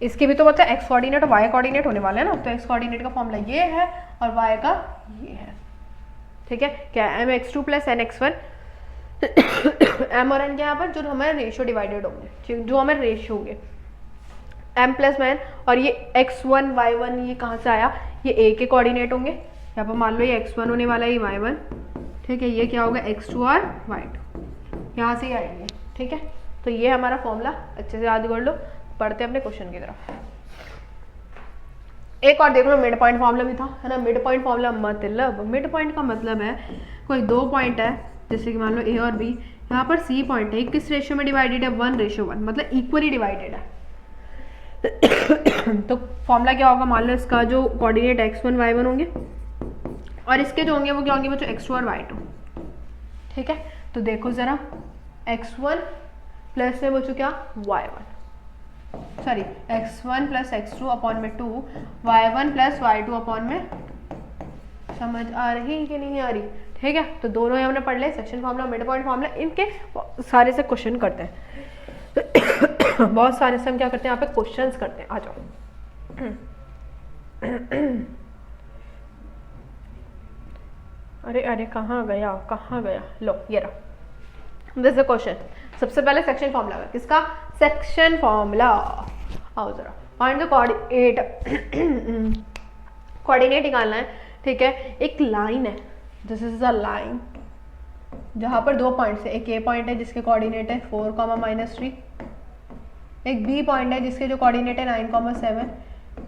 इसके भी तो मतलब x कोऑर्डिनेट और y कोऑर्डिनेट होने वाला है ना, तो x कोऑर्डिनेट का फॉर्मूला ये है और y का ये है, ठीक है। क्या m x2 plus n x1 m और n के यहाँ पर जो हमारे रेशियो डिवाइडेड होंगे, जो हमारे रेशियो होंगे m प्लस n, और ये x1 y1 ये कहाँ से आया, ये a के कोऑर्डिनेट होंगे। यहाँ पर मान लो ये x1 होने वाला है, ये y1, ठीक है, ये क्या होगा x2 और y2, यहाँ से ही आएंगे, ठीक है। तो ये हमारा फॉर्मूला, अच्छे से याद कर लो। पढ़ते हैं अपने क्वेश्चन की तरफ। एक और देख लो, मिड पॉइंट फॉर्मूला भी था, है ना। मिड पॉइंट फॉर्मूला मतलब, मिड पॉइंट का मतलब है कोई दो पॉइंट है, जैसे कि मान लो ए और बी, यहाँ पर सी पॉइंट है, किस रेशियो में डिवाइडेड है, 1:1, मतलब इक्वली डिवाइडेड है। तो फॉर्मूला क्या होगा, मान लो इसका जो कोऑर्डिनेट x1 y1 होंगे और इसके जो होंगे वो क्या होंगे बच्चों, x2 और y2, ठीक है। तो देखो जरा, x1 प्लस में बच्चों क्या, y1, sorry x1 plus x2 upon में 2, y1 प्लस y2 अपॉन में, समझ आ रही कि नहीं आ रही, ठीक है। तो दोनों हमने पढ़ ले, section formula, mid point formula, इनके सारे से क्वेश्चन करते हैं। बहुत सारे से हम क्या करते हैं, यहाँ पे क्वेश्चंस करते हैं। आ जाओ। अरे कहाँ गया, लो ये रहा, दिस इज क्वेश्चन। सबसे पहले सेक्शन फॉर्मूला, किसका, सेक्शन फॉर्मूला। आओ जरा, फाइंड द कोऑर्डिनेट निकालना है, ठीक है। एक लाइन है, दिस इज अ लाइन, जहां पर दो पॉइंट्स है, एक ए पॉइंट है जिसके कोऑर्डिनेट है 4, -3, एक बी पॉइंट है जिसके जो कोऑर्डिनेट है 9, 7।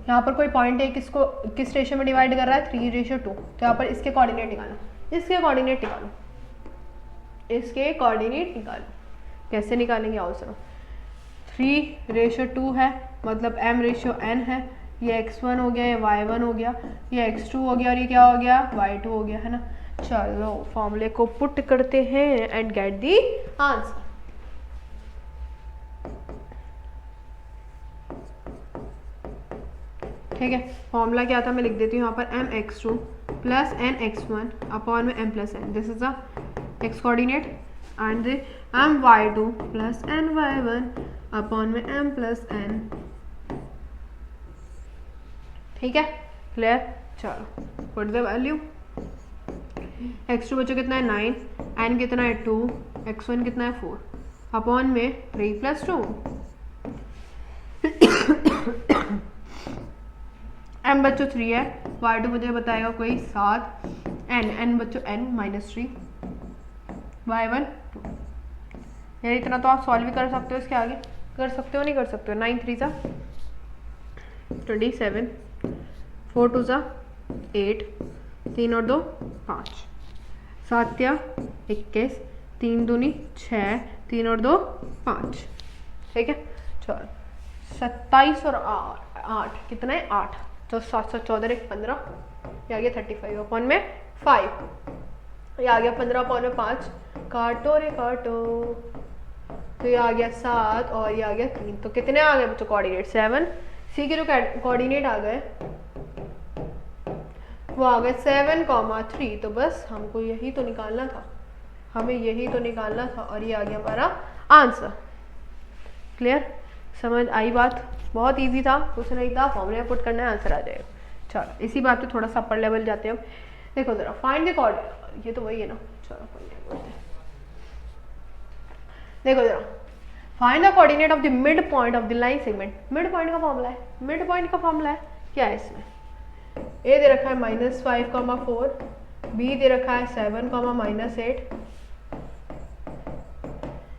यहाँ पर कोई पॉइंट है, किसको किस रेशियो में डिवाइड कर रहा है, 3:2। तो यहाँ पर इसके कोऑर्डिनेट निकालो, इसके कोऑर्डिनेट निकालो। कैसे निकालेंगे, आओ सुनो। 3:2 है, मतलब m रेशियो n है, ये x1 हो गया, ये y1 हो गया, ये x2 हो गया, और ये क्या हो गया, y2 हो गया, है ना। चलो फॉर्मूले को पुट करते हैं एंड गेट दी आंसर। ठीक है, फॉर्मूला क्या था, मैं लिख देती हूँ यहाँ पर, mx2 प्लस nx1 अपॉन में m plus n, this is the x coordinate, and my2 plus ny1 upon में m प्लस n, ठीक है, क्लियर। चलो पुट द वैल्यू, x2 बच्चों कितना है 9, n कितना है 2, x1 कितना है 4, अपॉन में 3 + 2, m बच्चों 3 है, y2 मुझे बताएगा कोई 7, n बच्चों n -3, y1 2। यार इतना तो आप सॉल्व भी कर सकते हो, इसके आगे कर सकते हो, नहीं कर सकते हो। 9 3 = 27, 4 2 = 8, 3 और 2 5, 7 या 21, 3 दूनी 6, 3 और 2 5, ठीक है। चलो 27 और 8 कितना है, 8, तो 7 7 14 1 15, ये आ गया 35 अपॉन में 5, ये आ गया 15 अपॉन में 5, काटो रे काटो, तो ये आ गया 7 और ये आ गया 3, तो कितने आ गए बच्चों कोऑर्डिनेट, 7। सी के जो कोऑर्डिनेट आ गए वो आ गए 7,3, तो बस हमको यही तो निकालना था, और ये आ गया हमारा आंसर। क्लियर, समझ आई बात, बहुत इजी था, कुछ नहीं था, फॉर्मूला पुट करना है, आंसर आ जाएगा। चलो इसी बात पे थोड़ा सा अपर लेवल जाते हैं हम। देखो जरा, फाइंड द कोऑर्डिनेट, ये तो वही है ना, चलो देखो जरा, find the coordinate of the mid point of the line segment. Mid point का फॉर्मूला है, क्या है इसमें, ए दे रखा है -5,4, बी दे रखा है 7, -8,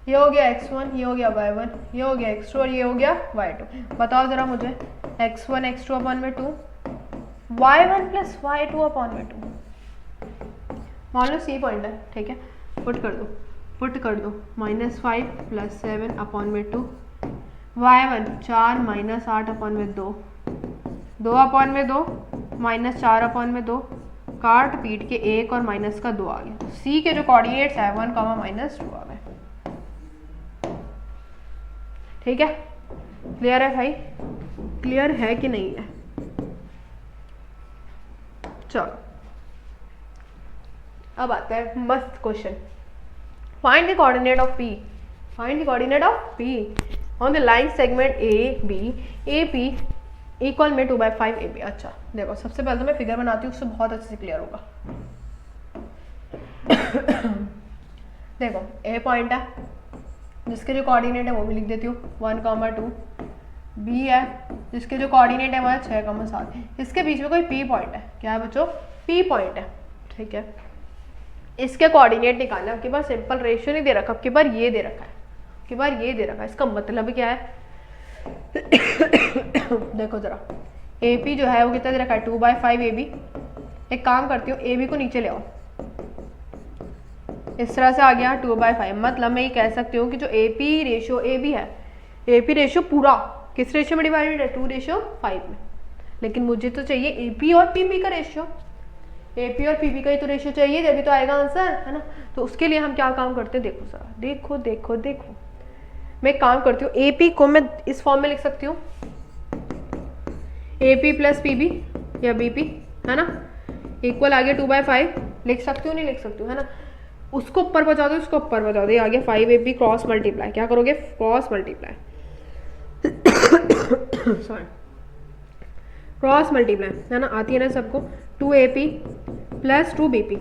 ये हो गया x1, ये हो गया y1, ये हो गया x2 और ये हो गया y2। बताओ जरा मुझे, x1 x2 अपॉन में 2, y1 प्लस y2 अपॉन में 2, मान लो सी पॉइंट है, ठीक है, पुट कर दो -5 + 7 अपॉन में 2, y1 4 - 8 अपॉन में 2, 2 अपॉन में 2 -4 अपॉन में 2, काट पीट के 1 और माइनस का 2 आ गया। सी के जो कोऑर्डिनेट्स है 1, -2 आ गए। ठीक है, क्लियर है भाई, क्लियर है कि नहीं है? चलो अब आता है मस्त question, find the coordinate of P, find the coordinate of P on the line segment AP equal में 2/5 AB। अच्छा देखो, सबसे पहले तो मैं फिगर बनाती हूँ, उससे बहुत अच्छे से क्लियर होगा। देखो A पॉइंट है, जिसके जो कोऑर्डिनेट है वो भी लिख देती हूँ 1, 2। B है, जिसके जो कोऑर्डिनेट है वो है 6, 7। इसके बीच में कोई P पॉइंट है, क्या है बच्चों? P पॉइंट है, ठीक है। इसके कोऑर्डिनेट निकालना, आपके पास सिंपल रेशियो नहीं दे रखा, आपके बार ये दे रखा है, आपके बार ये दे रखा है। इसका मतलब क्या है? देखो जरा, AP जो है वो कितना दे रखा है? 2/5 AB। एक काम करती हूँ, AB को नीचे ले आओ, इस तरह से आ गया 2/5। मतलब मैं ये कह सकती हूँ कि जो AP रेशियो AB है, AP रेशियो पूरा किस रेशियो में डिवाइडेड है? 2:5 में। लेकिन मुझे तो चाहिए AP और PP का रेशियो, AP और PP का ही तो रेशियो चाहिए, जब भी तो आएगा आंसर, है ना। तो उसके लिए हम क्या काम करते हैं, देखो जरा, देखो मैं काम करती हूँ, AP को मैं इस फॉर्म में लिख सकती हूँ, AP + PB या BP, है ना, इक्वल आ गया 2/5। लिख सकती हूँ, नहीं लिख सकती हूँ, है ना। उसको ऊपर बचा दो, इसको ऊपर बचा दो, ये आ गया 5AB क्रॉस मल्टीप्लाई। क्या करोगे? Cross multiply sorry, cross multiply, है ना, आती है ना सबको। 2AP + 2BP,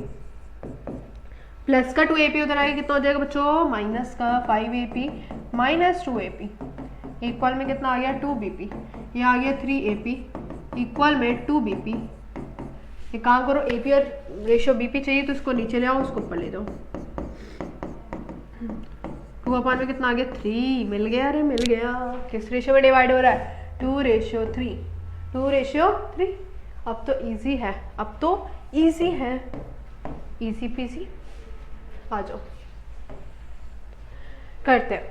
प्लस का 2AP उधर आएगा, कितना हो जाएगा बच्चों? माइनस का 5AP - 2AP इक्वल में कितना आ गया? 2BP। ये आ गया 3AP इक्वल में 2BP। ये काम करो, AP और रेशियो BP चाहिए तो इसको नीचे ले आओ, उसको ऊपर ले जाओ। 2 में कितना आ गया? 3। मिल गया, अरे मिल गया। किस रेशियो में डिवाइड हो रहा है? 2:3, 2:3। अब तो इजी है, अब तो इजी है, इजी पीजी। आ जाओ करते हैं।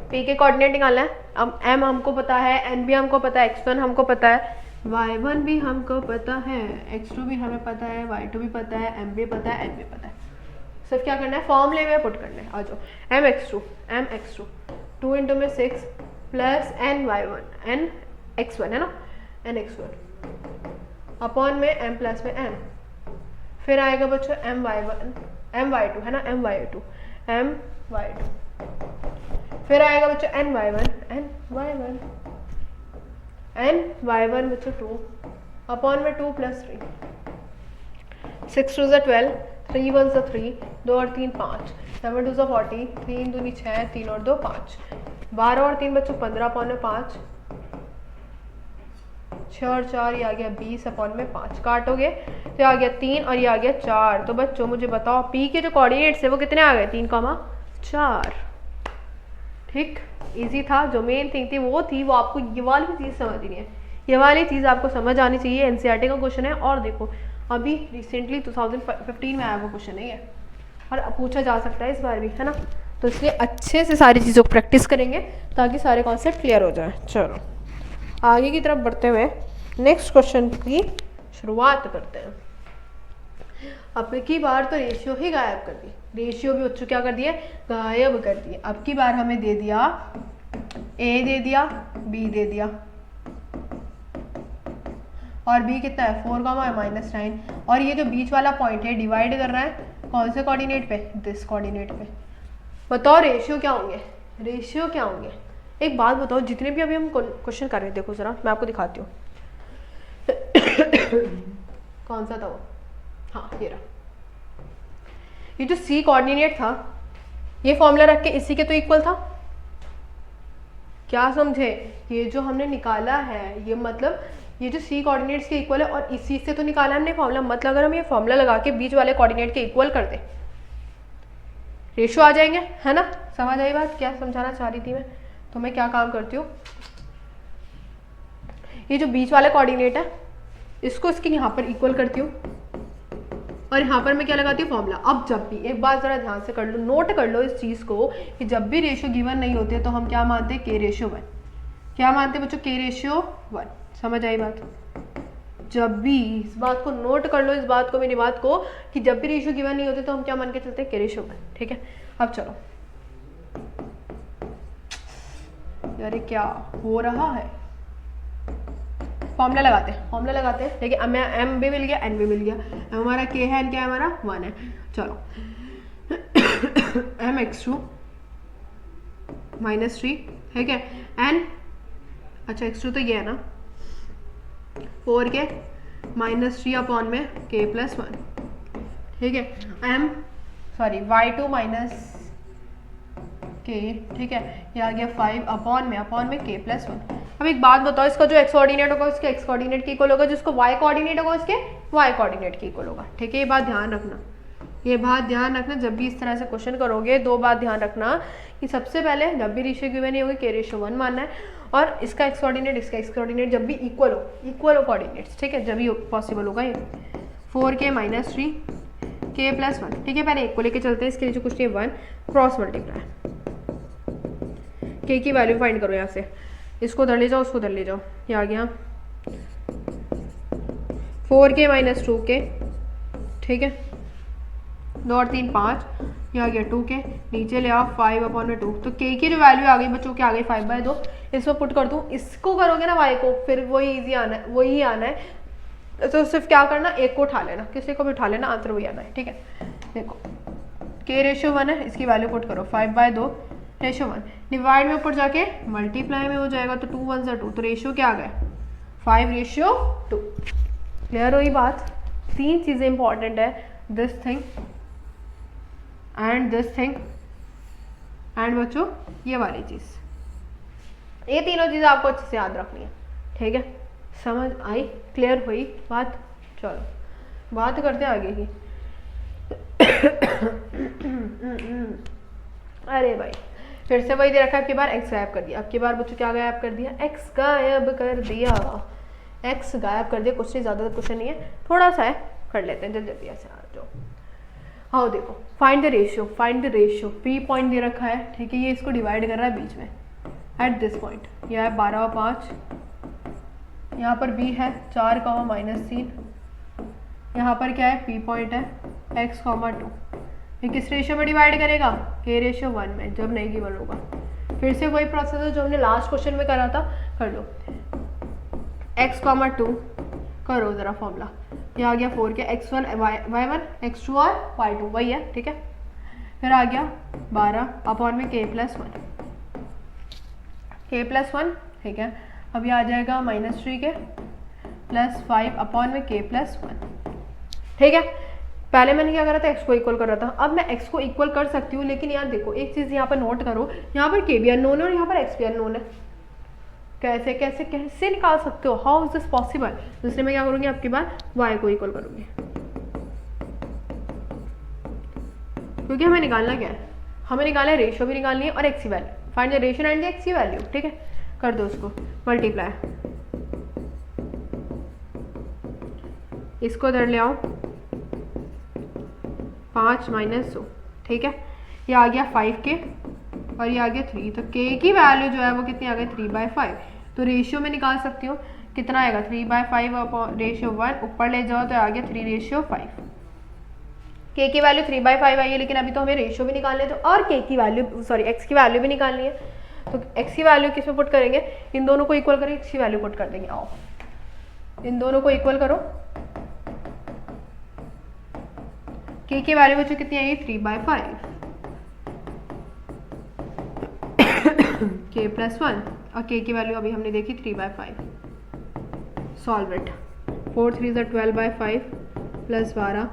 P के कोऑर्डिनेट निकालना है। अब M हमको पता है, N भी हमको पता है, X1 हमको पता है, Y1 भी हमको पता है, X2 भी हमें पता है, Y2 भी पता है, M भी पता है, N भी पता है। सिर्फ क्या करना है? फॉर्मूले में पुट करना है। आ जाओ, mx2 2 × में 6 + ny1 nx1, है ना, nx1 अपॉन में m प्लस में m, फिर आएगा बच्चों my2, है ना, my2 फिर आएगा बच्चों ny1 बच्चों 2 अपॉन में 2 + 3, 6 2 = 12, 3 1 = 3, 2 और 3 5, 7 2 = 40, 3 दूनी 6, 3 और 2 5, 12 और 3 बच्चों 15 अपॉन में 5, 6 और 4 ये आ गया 20 अपॉन में 5। काटोगे तो आ गया 3 और ये आ गया 4। तो बच्चों मुझे बताओ P के जो कोऑर्डिनेट्स है वो कितने आ गए? 3, 4। ठीक, इजी था। जो मेन थिंग थी वो थी, वो आपको ये वाली चीज़ समझनी है, ये वाली चीज़ आपको समझ आनी चाहिए। एनसीईआरटी का क्वेश्चन है, और देखो अभी रिसेंटली 2015 में आया वो क्वेश्चन नहीं है, और पूछा जा सकता है इस बार भी, है ना। तो इसलिए अच्छे से सारी चीज़ों को प्रैक्टिस करेंगे ताकि सारे कॉन्सेप्ट क्लियर हो जाए। चलो आगे की तरफ बढ़ते हुए नेक्स्ट क्वेश्चन की शुरुआत करते हैं। अब की बार तो रेशियो ही गायब कर दी, रेशियो भी बच्चों क्या कर दिए? गायब कर दिए। अब की बार हमें दे दिया A दे दिया, B दे दिया, और B कितना है? 4, -9। और ये जो बीच वाला पॉइंट है डिवाइड कर रहा है कौन से कोऑर्डिनेट पे? दिस कोऑर्डिनेट पे। बताओ रेशियो क्या होंगे? रेशियो क्या होंगे? एक बात बताओ, जितने भी अभी हम क्वेश्चन कर रहे हैं, देखो जरा मैं आपको दिखाती हूँ। कौन सा था वो? हाँ ये रहा। ये जो C कोऑर्डिनेट था, ये फॉर्मूला रख के इसी के तो इक्वल था। क्या समझे? ये जो हमने निकाला है, ये मतलब ये जो C कोऑर्डिनेट्स के इक्वल है, और इसी से तो निकाला हमने फॉर्मूला। मतलब अगर हम ये फॉर्मूला लगा के बीच वाले कोऑर्डिनेट के इक्वल कर दें, रेशियो आ जाएंगे, है ना। समझ आई बात क्या समझाना चाह रही थी मैं? तो मैं क्या काम करती हूँ, ये जो बीच वाले कोऑर्डिनेट है इसको इसके यहाँ पर इक्वल करती हूँ, और यहाँ पर मैं क्या लगाती हूँ फॉर्मूला। अब जब भी एक बात ज़रा ध्यान से कर लो, नोट कर लो इस चीज़ को कि जब भी रेशियो गिवन नहीं होते तो हम क्या मानते हैं, k/1। क्या मानते हैं बच्चों, k/1। समझ आई बात? जब भी इस बात को नोट कर लो, इस बात को, मेरी बात को, कि जब भी रेशियो गिवन नहीं होते तो हम क्या मान के चलते हैं, k/1। ठीक है, अब चलो यार क्या हो रहा है, फॉर्मूला लगाते हैं, फॉर्मूला लगाते हैं। देखिए हमें m भी मिल गया, n भी मिल गया। हमारा k है, n क्या है हमारा 1 है। चलो mx2 -3, ठीक है, n, अच्छा x2 तो ये है ना, 4k -3 अपॉन में k+1, ठीक है, y2 k, ठीक है, ये आ गया 5 अपॉन में k+1। अब एक बात बताओ, इसका जो x कोऑर्डिनेट होगा उसके x कोऑर्डिनेट के इक्वल होगा, जिसको y कोऑर्डिनेट होगा उसके y कोऑर्डिनेट के इक्वल होगा। ठीक है, ये बात ध्यान रखना, ये बात ध्यान रखना। जब भी इस तरह से क्वेश्चन करोगे, दो बात ध्यान रखना कि सबसे पहले जब भी रेशियो गिवन नहीं होगी k/1 मानना है, और इसका x कोऑर्डिनेट इसका x कोऑर्डिनेट जब भी इक्वल हो कोऑर्डिनेट्स, ठीक है, जब भी पॉसिबल होगा ये 4k -3 k+1। ठीक है, पहले एक को लेके चलते हैं, इसके नीचे कुछ नहीं, 1 क्रॉस मल्टीप्लाई, k की वैल्यू फाइंड करो यहाँ से, इसको उधर ले जाओ, उसको उधर ले जाओ, ये आ गया 4k - 2k, ठीक है, 2 और 3 5, ये आ गया 2k, नीचे ले आओ 5 अपॉन में 2, तो k की जो वैल्यू आ गई बच्चों क्या आ गई 5/2। इसको पुट कर दूँ, इसको करोगे ना y को, फिर वही इजी आना है, वही आना है। तो सिर्फ क्या करना, एक को उठा लेना, किसी को भी उठा लेना, आंसर वही आना है। ठीक है, देखो k/1 है, इसकी वैल्यू पुट करो 5/2/1, डिवाइड में ऊपर जाके मल्टीप्लाई में हो जाएगा, तो 2 1 2, तो रेशियो क्या आ गया 5/2। क्लियर हुई बात? तीन चीज़ें इंपॉर्टेंट है, this thing and this thing and बच्चों ये वाली चीज़, ये तीनों चीज़ें आपको अच्छे से याद रखनी है। ठीक है, समझ आई, क्लियर हुई बात? चलो बात करते हैं आगे की। अरे भाई फिर से वही दे रखा है, आपकी बार x गायब कर दिया, आपकी बार बच्चों क्या गायब कर दिया, x गायब कर दिया, x गायब कर दिया। कुछ नहीं, ज़्यादा क्वेश्चन नहीं है, थोड़ा सा है, कर लेते हैं जल्दी जल्दी ऐसे आ जाओ। हाँ देखो, find the ratio, p point दे रखा है, ठीक है, ये इसको डिवाइड कर रहा है बीच में एट दिस पॉइंट, यह है 12 और 5, यहाँ पर b है 4, -3, यहाँ पर क्या है p पॉइंट है x, 2, ये किस रेशियो में डिवाइड करेगा, k/1 में, जब नहीं गिवन होगा। फिर से वही प्रोसेस है जो हमने लास्ट क्वेश्चन में करा था, कर लो x, 2 करो ज़रा फॉर्मूला, ये आ गया 4 के x1 y1 x2 और y2 वही है। ठीक है, फिर आ गया 12 अपॉन में k+1, ठीक है, अब ये आ जाएगा -3 के +5 अपॉन में k+1। ठीक है, पहले मैंने क्या करा था, x को इक्वल कर रहा था, अब मैं x को इक्वल कर सकती हूँ, लेकिन यार देखो एक चीज़ यहाँ पर नोट करो, यहाँ पर k भी अननोन है और यहाँ पर x भी अननोन है। कैसे कैसे कैसे निकाल सकते हो, हाउ इज दिस पॉसिबल? दूसरे में क्या करूँगी, आपकी बार y को इक्वल करूँगी, क्योंकि हमें निकालना क्या है, हमें निकालना है रेशियो भी निकालनी है और x की value, find the ratio and the x की वैल्यू। ठीक है, कर दो उसको मल्टीप्लाई, इसको इधर ले आओ 5 - 2, ठीक है, ये आ गया 5k और ये आ गया 3, तो k की वैल्यू जो है वो कितनी आ गई 3/5। तो रेशियो में निकाल सकती हूँ, कितना आएगा 3/5/1, ऊपर ले जाओ तो आ गया 3/5। k की वैल्यू 3/5 आई है, लेकिन अभी तो हमें रेशियो भी निकालने तो और k की वैल्यू x की वैल्यू भी निकालनी है, तो x की वैल्यू किस में पुट करेंगे, इन दोनों को इक्वल करेंगे, x की वैल्यू पुट कर देंगे। आओ इन दोनों को इक्वल करो, k की वैल्यू बच्चों कितनी आई 3/5, k+1 और k की वैल्यू अभी हमने देखी 3/5। सॉल्व इट, 4 3 12/5 + 12,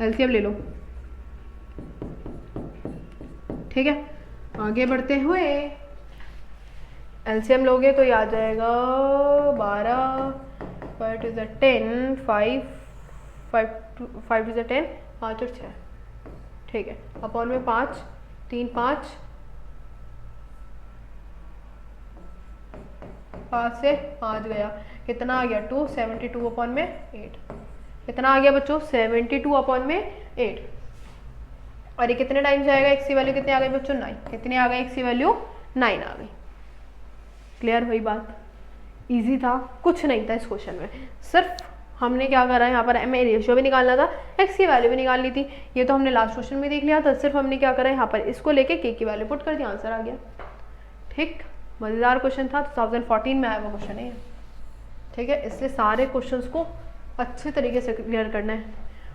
एलसीएम ले लो। ठीक है, आगे बढ़ते हुए एलसीएम लोगे तो ये आ जाएगा 12 5 2 10 5 5 2 10 5 और 6। ठीक है, अपॉन में 5 3 5 5 से 5 गया, कितना आ गया 2, 72 अपॉन में 8। कितना आ गया बच्चों 72/8। और ये कितने टाइम जाएगा, एक्स की वैल्यू कितनी आ गई बच्चों 9, कितनी आ गई एक्स की वैल्यू 9 आ गई। क्लियर हुई बात, इजी था, कुछ नहीं था इस क्वेश्चन में, सिर्फ हमने क्या करा है यहाँ पर हमें रेशियो भी निकालना था, एक्स की वैल्यू भी निकालनी थी, ये तो हमने लास्ट क्वेश्चन में देख लिया था, सिर्फ हमने क्या करा है यहाँ पर इसको लेके के की वैल्यू पुट कर दिया, आंसर आ गया। ठीक, मज़ेदार क्वेश्चन था, 2014 में आया हुआ क्वेश्चन है, ठीक है, इसलिए सारे क्वेश्चंस को अच्छे तरीके से क्लियर करना है।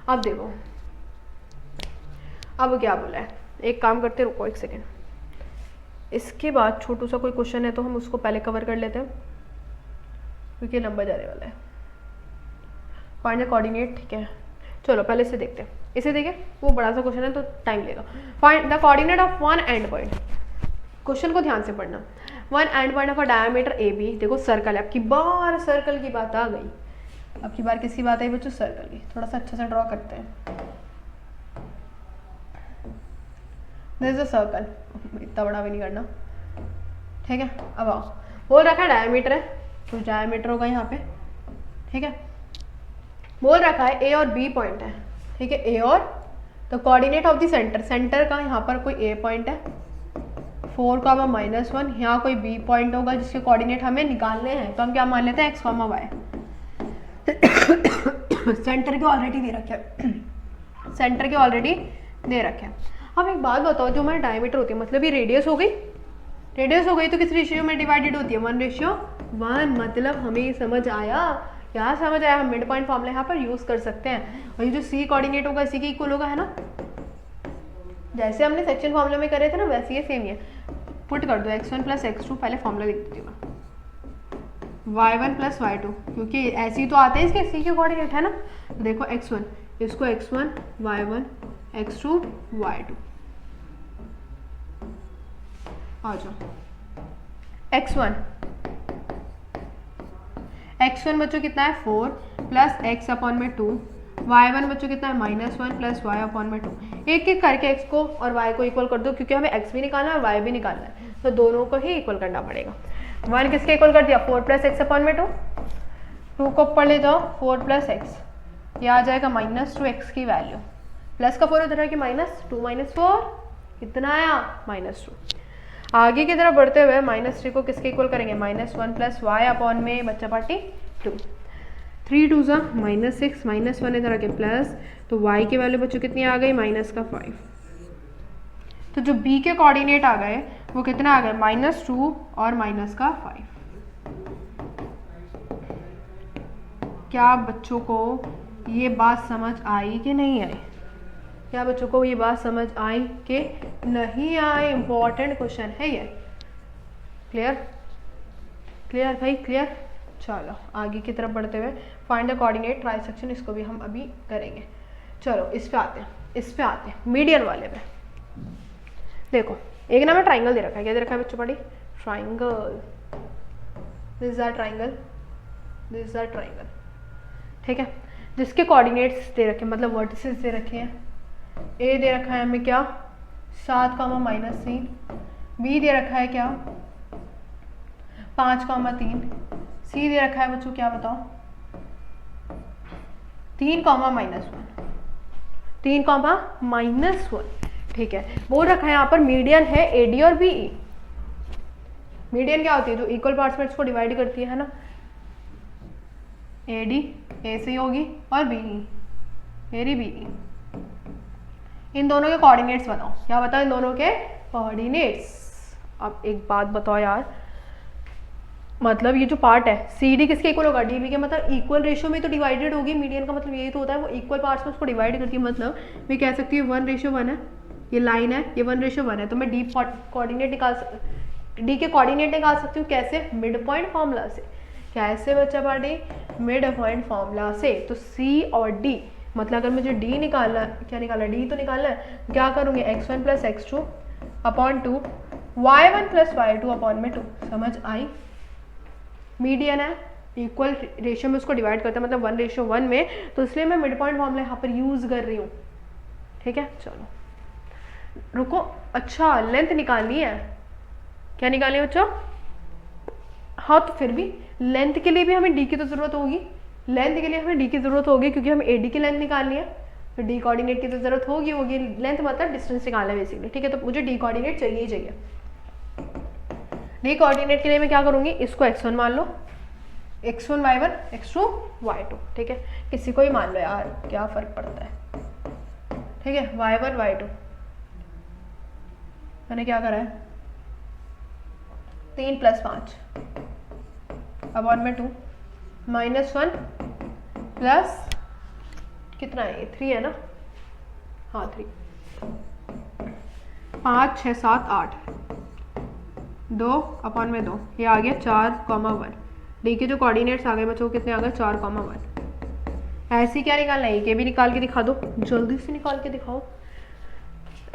अब देखो अब क्या बोला है, एक काम करते, रुको एक सेकेंड, इसके बाद छोटू सा कोई क्वेश्चन है तो हम उसको पहले कवर कर लेते हैं क्योंकि लंबा जाने वाला है। फाइंड द कोऑर्डिनेट, ठीक है, चलो पहले इसे देखते हैं, इसे देखें, वो बड़ा सा क्वेश्चन है तो टाइम लेगा। Find the coordinate of one end point, question को ध्यान से पढ़ना। One end point of a diameter A B, देखो सर्कल है, अब की बार सर्कल की बात आ गई, अब की बार किसकी बात आई बच्चों, सर्कल की। थोड़ा सा अच्छा से ड्रॉ करते हैं, दिस इज अ सर्कल, इतना बड़ा भी नहीं करना, ठीक है। अब आओ, बोल रखा है डायमीटर है, तो डायमीटर होगा यहाँ पे, ठीक है। बोल रखा है ए और बी पॉइंट है, ठीक है, ए और, तो coordinate of the centre, centre का यहाँ पर कोई ए पॉइंट है 4,-1, यहाँ कोई बी पॉइंट होगा जिसके कोऑर्डिनेट हमें निकालने हैं, तो हम क्या मान लेते हैं x, y। सेंटर के ऑलरेडी दे रखे हैं, सेंटर के ऑलरेडी दे रखे हैं। अब एक बात बताओ, जो हमारी डायमीटर होती है, मतलब ये रेडियस हो गई, रेडियस हो गई तो किस रेशियो में डिवाइडेड होती है, 1:1, मतलब हमें ये समझ आया, क्या समझ आया, हम मिड पॉइंट फॉर्मूला यहाँ पर यूज कर सकते हैं। और ये जो सी कोऑर्डिनेट होगा इसी के इक्वल होगा, है ना, जैसे हमने सेक्शन फॉर्मूला में करे थे ना, वैसे ये सेम ही है। पुट कर दो x1 + x2, पहले फॉर्मूला लिख देती हूँ मैं, y1 + y2, क्योंकि ऐसे ही तो आते हैं इसके सी के कोऑर्डिनेट, है ना। तो देखो x1, इसको x1 y1 x2 y2, आ जाओ। x1 बच्चों कितना है 4 + x/2, y1 बच्चों कितना है -1 + y/2। एक एक करके x को और y को इक्वल कर दो, क्योंकि हमें x भी निकालना है और y भी निकालना है, तो दोनों को ही इक्वल करना पड़ेगा। 1 किसके इक्वल कर दिया, 4 + x/2, 2 को पढ़ ले जाओ, 4 + x, ये आ जाएगा -2x की वैल्यु, प्लस का 4 उधर है कि -2 - 4 कितना आया -2। आगे की तरफ बढ़ते हुए -3 को किसके इक्वल करेंगे, -1 + y/में बच्चा पार्टी 2, 3 2 -6, -1 इधर आके प्लस, तो y की वैल्यू बच्चों कितनी आ गई, -5। तो जो b के कोऑर्डिनेट आ गए वो कितना आ गए, -2 और -5। क्या बच्चों को ये बात समझ आई कि नहीं आई, क्या बच्चों को ये बात समझ आई कि नहीं आई, इंपॉर्टेंट क्वेश्चन है ये। क्लियर, क्लियर भाई, क्लियर। चलो आगे की तरफ बढ़ते हुए फाइंड द कोऑर्डिनेट ट्राइसेक्शन, इसको भी हम अभी करेंगे। चलो इस पे आते हैं, इस पे आते हैं मीडियन वाले पे। देखो एक ना मैं ट्राइंगल दे रखा है, क्या दे रखा है बच्चों पढ़ी, triangle, this is our triangle, this is our triangle, ठीक है, जिसके कोऑर्डिनेट्स दे रखे हैं, मतलब वर्टिसेस दे रखे हैं। ए दे रखा है हमें क्या 7, -3, बी दे रखा है क्या 5, 3, सी दे रखा है बच्चों क्या बताओ 3, -1, 3, -1, ठीक है। बोल रखा है यहाँ पर मीडियन है एडी और बीई। मीडियन क्या होती है, जो इक्वल पार्ट्स में इसको डिवाइड करती है ना, एडी ए से होगी और बीई मेरी बीई। इन दोनों के कोऑर्डिनेट्स बताओ, क्या बताओ इन दोनों के कोऑर्डिनेट्स। अब एक बात बताओ यार, मतलब ये जो पार्ट है सी डी किसके इक्वल होगा, डी बी के, मतलब इक्वल रेशियो में तो डिवाइडेड होगी। मीडियन का मतलब यही तो होता है, वो इक्वल पार्ट्स में उसको डिवाइड करती है। मतलब मैं कह सकती हूँ 1:1 है, ये लाइन है, ये 1:1 है, तो मैं डी कोऑर्डिनेट निकाल डी के कोऑर्डिनेट निकाल सकती हूँ कैसे, मिड पॉइंट फॉर्मूला से। कैसे बच्चा पार्टी, मिड पॉइंट फॉर्मूला से। तो सी और डी, मतलब अगर मुझे डी निकालना है, क्या निकालना है, डी तो निकालना है, क्या करूँगी x1 + x2/2, y1 + y2/2। समझ आई। मीडियन है, इक्वल रेशियो में उसको डिवाइड करता है, मतलब 1:1 में, तो इसलिए मैं मिड पॉइंट फॉर्मूला यहाँ पर यूज कर रही हूँ, ठीक है। चलो रुको, अच्छा लेंथ निकालनी है, क्या निकालनी है बच्चों, हाँ तो फिर भी लेंथ के लिए भी हमें डी की तो जरूरत होगी, लेंथ के लिए हमें डी की ज़रूरत होगी क्योंकि हमें ए डी की लेंथ निकालनी है, तो डी कोऑर्डिनेट की तो ज़रूरत होगी। लेंथ मतलब डिस्टेंस निकालना है बेसिकली, ठीक है। तो मुझे डी कोऑर्डिनेट चाहिए ही चाहिए। डी कोऑर्डिनेट के लिए मैं क्या करूँगी, इसको x1 मान लो, x1 y1 x2 y2, ठीक है। किसी को ही मान लो यार, क्या फ़र्क पड़ता है, ठीक है। y1 y2 मैंने क्या करा है, 3 + 5 अपॉन में 2 -1 प्लस कितना है ये, 3 है ना, हाँ 3, 5 6 7 8 2 अपॉन में 2, ये आ गया 4,1। डी के जो कोऑर्डिनेट्स आ गए बच्चों कितने आ गए, 4,1। ऐसे क्या निकालना है, ये भी निकाल के दिखा दो, जल्दी से निकाल के दिखाओ।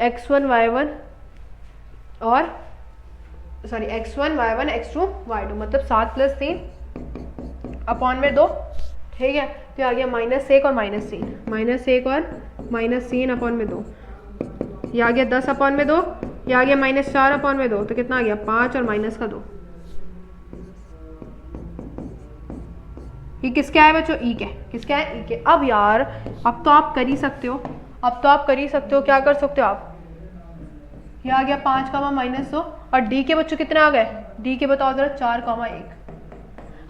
x1 y1 और sorry x1 y1 x2 y2 मतलब 7 + 3 अपॉन में 2, ठीक है। तो आ गया -1 और -3, -1 और -3 अपॉन में 2, ये आ गया 10 अपॉन में 2, ये आ गया -4 अपॉन में 2, तो कितना आ गया 5 और -2। ये किसका है बच्चों, ई के, किसका है, ई के। अब यार अब तो आप कर ही सकते हो, क्या कर सकते हो आप, ये आ गया 5, -2 और डी के बच्चों कितने आ गए, डी के बताओ जरा 4,1।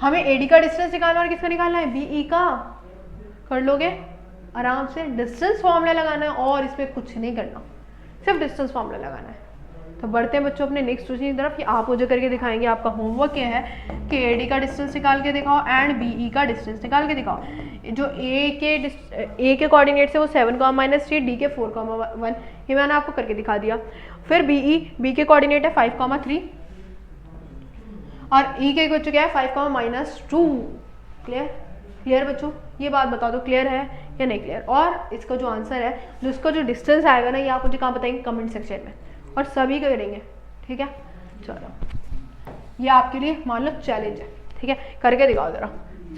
हमें एडी का डिस्टेंस निकालना और किसका निकालना है, बीई का। कर लोगे आराम से, डिस्टेंस फॉर्मूला लगाना है और इसमें कुछ नहीं करना, सिर्फ डिस्टेंस फॉर्मूला लगाना है। तो बढ़ते हैं बच्चों अपने नेक्स्ट क्वेश्चन की तरफ। कि आप मुझे करके दिखाएंगे, आपका होमवर्क क्या है कि एडी का डिस्टेंस निकाल के दिखाओ एंड बीई का डिस्टेंस निकाल के दिखाओ। जो ए के कोऑर्डिनेट्स है वो 7,-3, डी के 4,1, ये मैंने आपको करके दिखा दिया। फिर बी के कोऑर्डिनेट है 5,3 और ई के बच्चों क्या है 5,-2। क्लियर बच्चों, ये बात बता दो क्लियर है या नहीं क्लियर। और इसका जो आंसर है, जो इसका जो डिस्टेंस आएगा ना, ये आप मुझे कहाँ बताएंगे, कमेंट सेक्शन में, और सभी करेंगे, ठीक है। चलो ये आपके लिए मान लो चैलेंज है, ठीक है, करके दिखाओ जरा।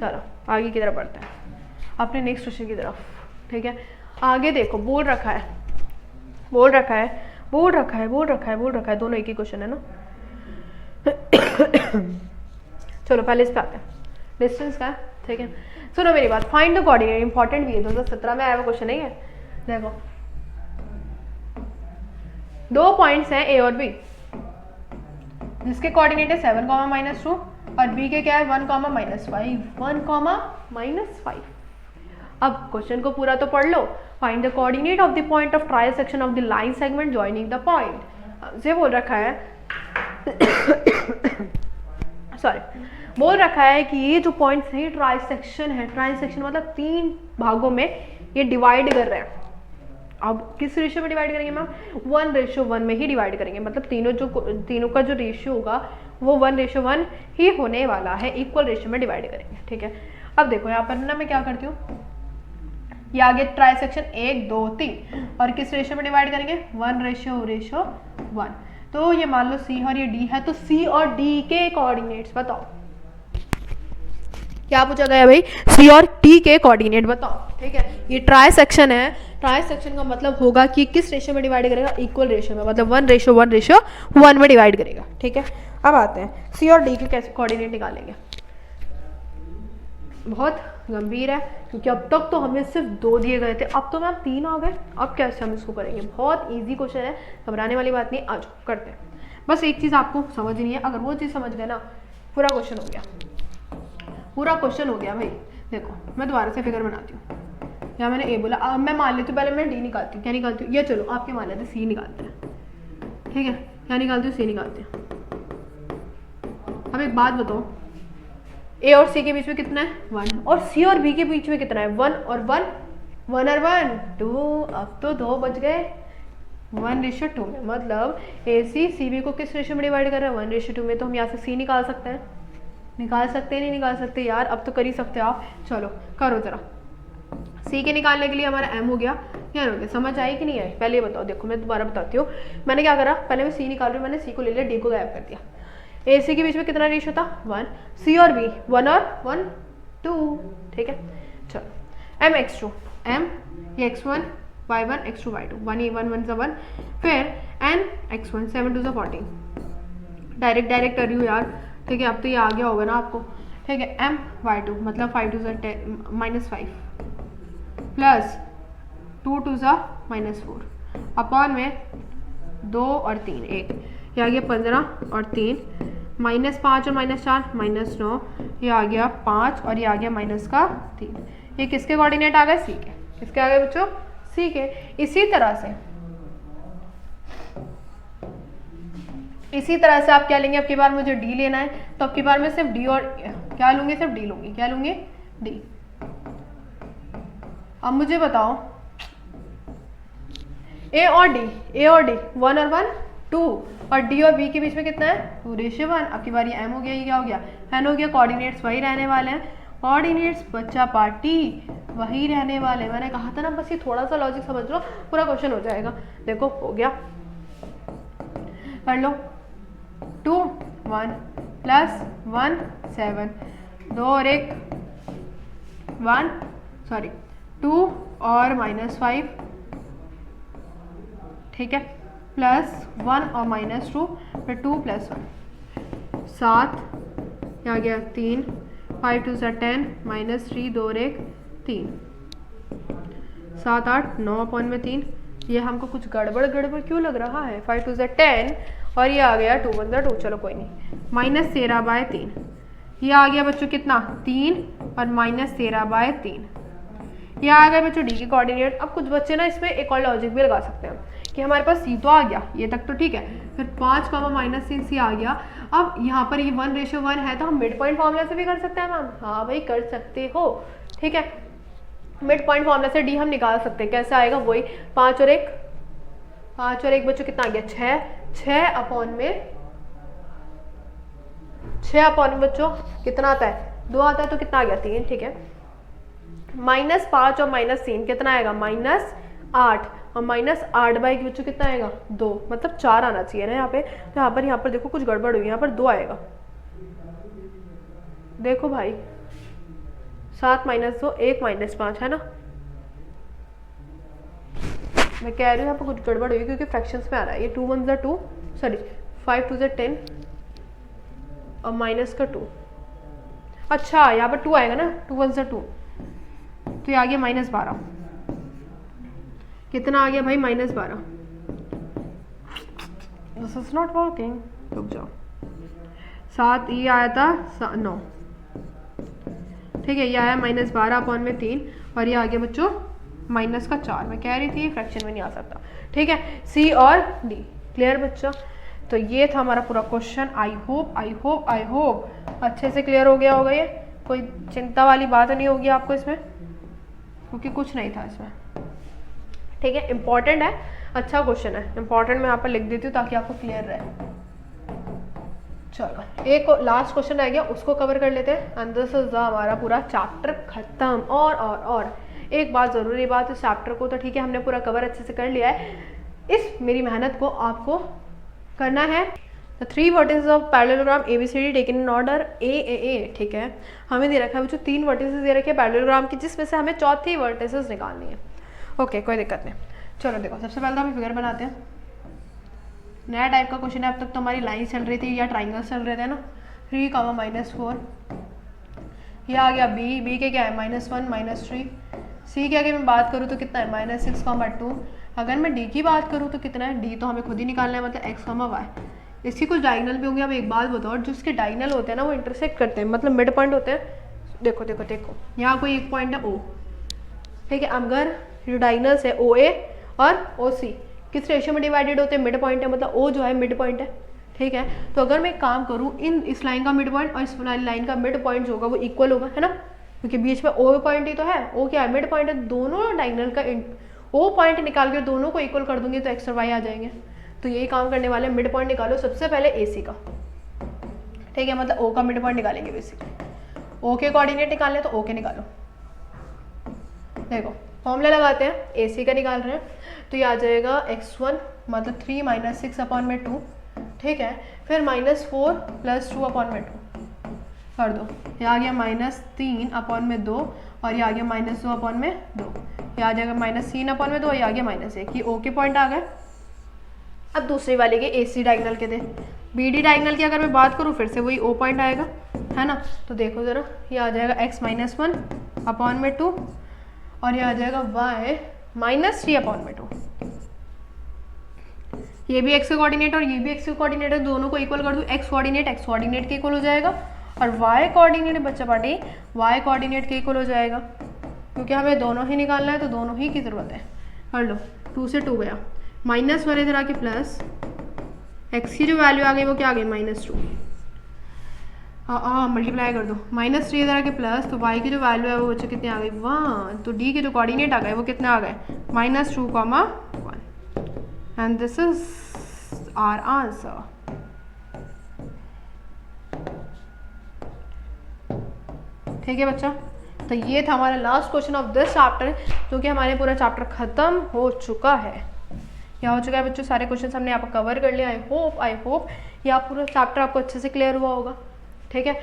चलो आगे की तरफ बढ़ते हैं अपने नेक्स्ट क्वेश्चन की तरफ, ठीक है। आगे देखो बोल रखा है, दोनों एक ही क्वेश्चन है ना। चलो पहले इस पे आते हैं, डिस्टेंस का है, ठीक है। सुनो मेरी बात, फाइंड द कोऑर्डिनेट, इंपॉर्टेंट भी है, 2017 में आया हुआ क्वेश्चन नहीं है। देखो 2 पॉइंट्स हैं ए और बी, जिसके कोऑर्डिनेट है 7,-2 और बी के क्या है 1,-5। अब क्वेश्चन को पूरा तो पढ़ लो। Find the coordinate of the point of trisection of the line segment joining the point. ये बोल रखा है बोल रखा है कि ये जो पॉइंट्स है ट्रायल सेक्शन है, ट्रायल सेक्शन मतलब 3 भागों में ये डिवाइड कर रहे हैं। अब किस रेशियो में डिवाइड करेंगे मैम, 1:1 में ही डिवाइड करेंगे। मतलब तीनों का जो रेशियो होगा वो 1:1 ही होने वाला है, इक्वल रेशियो में डिवाइड करेंगे, ठीक है। अब देखो यहाँ पर ना मैं क्या करती हूँ, ये आगे ट्राई सेक्शन 1 2 3 और किस रेशियो में डिवाइड करेंगे 1:1। तो ये मान लो सी और ये डी है, तो सी और डी के कोऑर्डिनेट्स बताओ। क्या पूछा गया भाई, सी और टी के कोऑर्डिनेट बताओ, ठीक है। ये ट्राई सेक्शन है, ट्राई सेक्शन का मतलब होगा कि किस रेशियो में डिवाइड करेगा, इक्वल रेशियो में, मतलब 1:1 में डिवाइड करेगा, ठीक है। अब आते हैं सी और डी के कैसे कोऑर्डिनेट निकालेंगे। बहुत गंभीर है क्योंकि अब तक तो हमें सिर्फ 2 दिए गए थे, अब तो मैम 3 आ गए। अब कैसे हम इसको करेंगे, बहुत इजी क्वेश्चन है, घबराने वाली बात नहीं। आज करते हैं, बस एक चीज़ आपको समझनी है, अगर वो चीज़ समझ गए ना पूरा क्वेश्चन हो गया, पूरा क्वेश्चन हो गया भाई। देखो मैं दोबारा से फिगर बनाती हूँ, यहाँ मैंने ए बोला, अब मैं मान लेती हूँ, पहले मैं डी निकालती हूँ। क्या निकालती हूँ, ये चलो आपके मान लेते सी निकालते हैं, ठीक है। क्या निकालती हूँ, सी निकालते हैं। अब एक बात बताओ, ए और सी के बीच में कितना है 1 और सी और बी के बीच में कितना है 1 और 1 2। अब तो 2 बच गए 1:2 में, मतलब ए सी बी को किस रेशियो में डिवाइड कर रहा है 1:2 में। तो हम यहाँ से सी निकाल सकते हैं, नहीं निकाल सकते यार, अब तो कर ही सकते हो आप। चलो करो जरा, सी के निकालने के लिए हमारा एम हो गया, क्या हो गया, समझ आई कि नहीं आई, पहले ये बताओ। देखो मैं दोबारा बताती हूँ, मैंने क्या करा, पहले मैं सी निकाल रही हूँ, मैंने सी को ले लिया, डी को गायब कर दिया। ए सी के बीच में कितना रेशियो था 1, सी और बी 1 और 1 2, ठीक है। चलो एम x2, एम ये x1 y1 x2 y2, 1 1 1 फिर एन x1 7 2 14। डायरेक्ट कर रही हूँ यार, ठीक है। अब तो ये आ गया होगा ना आपको, ठीक है, my2 मतलब 5 2 10 -5 प्लस 2 2 -4 अपॉन में 2 और 3 1, ये आ गया 15 और 3 -5 और -4 -9, ये आ गया 5 और ये आ गया माइनस का 3। ये किसके कोऑर्डिनेट आ गए? सी के। किसके आ गए बच्चों? सी के। इसी तरह से आप क्या लेंगे? अब की बार मुझे डी लेना है, तो अब की बार मैं सिर्फ डी और क्या लूंगी? सिर्फ डी लूंगी। क्या लूंगी? डी। अब मुझे बताओ ए और डी 1 और 1 2 और डी और बी के बीच में कितना है? 2:1। अब की बार ये एम हो गया, ये क्या हो गया? एन हो गया। कोऑर्डिनेट्स वही रहने वाले हैं, कोऑर्डिनेट्स बच्चा पार्टी वही रहने वाले। मैंने कहा था ना, बस ये थोड़ा सा लॉजिक समझ लो, पूरा क्वेश्चन हो जाएगा। देखो हो गया, कर लो। 2 1 प्लस 1 7 2 और 1 1 सॉरी 2 और -5, ठीक है, प्लस 1 और -2 फिर 2 + 1 7, आ गया 3 5 2 10 -3 2 और 1 3 7 8 9 अपॉन में 3। ये हमको कुछ गड़बड़ क्यों लग रहा है? 5 2 10 और ये आ गया 2 1 2, चलो कोई नहीं, -13/3। ये आ गया बच्चों कितना? 3 और -13/3। ये आ गया बच्चों डी के कोऑर्डिनेट। अब कुछ बच्चे ना इसमें एक और लॉजिक भी लगा सकते हैं कि हमारे पास सी तो आ गया, ये तक तो ठीक है, फिर 5 -3 सी आ गया। अब यहाँ पर ये 1:1 है, तो हम मिड पॉइंट फॉर्मूला से भी कर सकते हैं मैम। हाँ भाई कर सकते हो, ठीक है। मिड पॉइंट फॉर्मूला से डी हम निकाल सकते हैं। कैसे आएगा? वही 5 और 1 बच्चों कितना आ गया? 6 अपॉन में बच्चों कितना आता है? 2 आता है, तो कितना आ गया? 3, ठीक है। -5 और -3 कितना आएगा? -8 और -8/1 बच्चों कितना आएगा? 2, मतलब 4 आना चाहिए ना यहाँ पे। तो यहाँ पर देखो कुछ गड़बड़ हुई, यहाँ पर 2 आएगा। देखो भाई 7 - 2 1 -5 है ना। मैं कह रही हूँ यहाँ पर कुछ गड़बड़ हुई क्योंकि फ्रैक्शंस में आ रहा है। ये 2 1 2 सॉरी 5 2 10 और माइनस का 2। अच्छा यहाँ पर 2 आएगा ना, 2 1 2, तो ये आ गया -12। कितना आ गया भाई? -12। दिस इज नॉट वर्किंग, रुक जाओ। 7 ये आया था 9, ठीक है। ये आया -12 अपॉन में 3 और ये आ गया बच्चों -4। मैं कह रही थी फ्रैक्शन में नहीं आ सकता, ठीक है। सी और डी क्लियर बच्चों? तो ये था हमारा पूरा क्वेश्चन। आई होप अच्छे से क्लियर हो गया होगा। ये कोई चिंता वाली बात नहीं होगी आपको इसमें, क्योंकि कुछ नहीं था इसमें, ठीक है। इंपॉर्टेंट है, अच्छा क्वेश्चन है, इंपॉर्टेंट मैं यहाँ पर लिख देती हूँ ताकि आपको क्लियर रहे। चलो एक लास्ट क्वेश्चन रह गया, उसको कवर कर लेते हैं एंड दिस इज हमारा पूरा चैप्टर खत्म। और एक बात ज़रूरी बात, इस चैप्टर को तो ठीक है हमने पूरा कवर अच्छे से कर लिया है। इस मेरी मेहनत को आपको करना है। The 3 vertices of parallelogram ABCD taken in order A, ठीक है। हमें दे रखा है बच्चों 3 वर्टिसेस दे रखे हैं पैरेललोग्राम की, जिसमें से हमें चौथी वर्टिसेस निकालनी है। ओके कोई दिक्कत नहीं। चलो देखो सबसे पहले तो हम फिगर बनाते हैं। नया टाइप का क्वेश्चन है। अब तक तो हमारी लाइन चल रही थी या ट्राइंगल्स चल रहे थे ना। 3, -4, ये आ गया बी के क्या है? -1 -3। सी के आगे मैं बात करूँ तो कितना है? -6, 2। अगर मैं डी की बात करूँ तो कितना है? डी तो हमें खुद ही निकालना है, मतलब x, y। इसकी कुछ डायगोनल भी होंगे। अब एक बात बताओ, जिसके डायगोनल होते हैं ना वो इंटरसेक्ट करते हैं, मतलब मिड पॉइंट होते हैं। देखो यहाँ कोई एक पॉइंट है O, ठीक है। अगर जो डायगोनल्स है OA और OC किस रेशियो में डिवाइडेड होते हैं? मिड पॉइंट है, मतलब O जो है मिड पॉइंट है, ठीक है। तो अगर मैं काम करूँ इस लाइन का मिड पॉइंट और इस लाइन का मिड पॉइंट जो होगा वो इक्वल होगा, है ना, क्योंकि बीच में O पॉइंट ही तो है। O क्या है? मिड पॉइंट है। दोनों डायगोनल का O पॉइंट निकाल के दोनों को इक्वल कर दूंगी तो x और y आ जाएंगे। तो यही काम करने वाले, मिड पॉइंट निकालो सबसे पहले AC का, ठीक है, मतलब O का मिड पॉइंट निकालेंगे बेसिकली। O के कोऑर्डिनेट निकालने तो O के निकालो। देखो फॉर्मूला लगाते हैं, AC का निकाल रहे हैं तो ये आ जाएगा x1 मतलब 3 - 6 अपॉन में 2, ठीक है। फिर -4 + 2 अपॉन में 2 कर दो, ये आ गया -3 अपॉन में 2 और ये आ गया -2 अपॉन में 2। ये आ जाएगा -3 अपॉन में 2, ये आ गया -1। ये O के पॉइंट आ गए। अब दूसरी वाले के AC डायगोनल के थे। BD डायगोनल की अगर मैं बात करूँ फिर से वही O पॉइंट आएगा, है ना। तो देखो ज़रा, ये आ जाएगा x-1 अपॉन में 2 और ये आ जाएगा y -3 अपॉन में 2। ये भी x का कोऑर्डिनेट और ये भी x का कोऑर्डिनेट है, दोनों को इक्वल कर दूँ, x कोऑर्डिनेट के इक्वल हो जाएगा और y कोऑर्डिनेट बच्चा पार्टी y कोऑर्डिनेट के इक्वल हो जाएगा, क्योंकि हमें दोनों ही निकालना है तो दोनों ही की ज़रूरत है। कर लो, 2 से 2 गया, -1 इधर आके प्लस x की जो वैल्यू आ गई वो क्या आ गई -2, मल्टीप्लाई कर दो, -3 इधर आके प्लस, तो y की जो वैल्यू है वो बच्चे कितने आ गई 1, तो d के जो कोऑर्डिनेट आ गए वो कितने आ गए -2, 1 and this is our answer. ठीक है बच्चा, तो ये था हमारा last question of this chapter, जो कि हमारे पूरा चैप्टर खत्म हो चुका है। क्या हो चुका है बच्चों, सारे क्वेश्चन हमने यहाँ पर कवर कर लिया। आई होप ये आप पूरा चैप्टर आपको अच्छे से क्लियर हुआ होगा। ठीक है,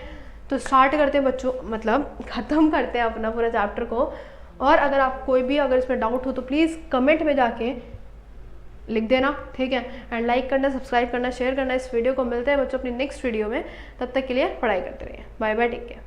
तो स्टार्ट करते हैं बच्चों, मतलब ख़त्म करते हैं अपना पूरा चैप्टर को। और अगर आप कोई भी अगर इसमें डाउट हो तो प्लीज़ कमेंट में जाके लिख देना। ठीक है, एंड लाइक करना, सब्सक्राइब करना, शेयर करना इस वीडियो को। मिलते हैं बच्चों अपनी नेक्स्ट वीडियो में, तब तक के लिए पढ़ाई करते रहिए। Bye bye, take care.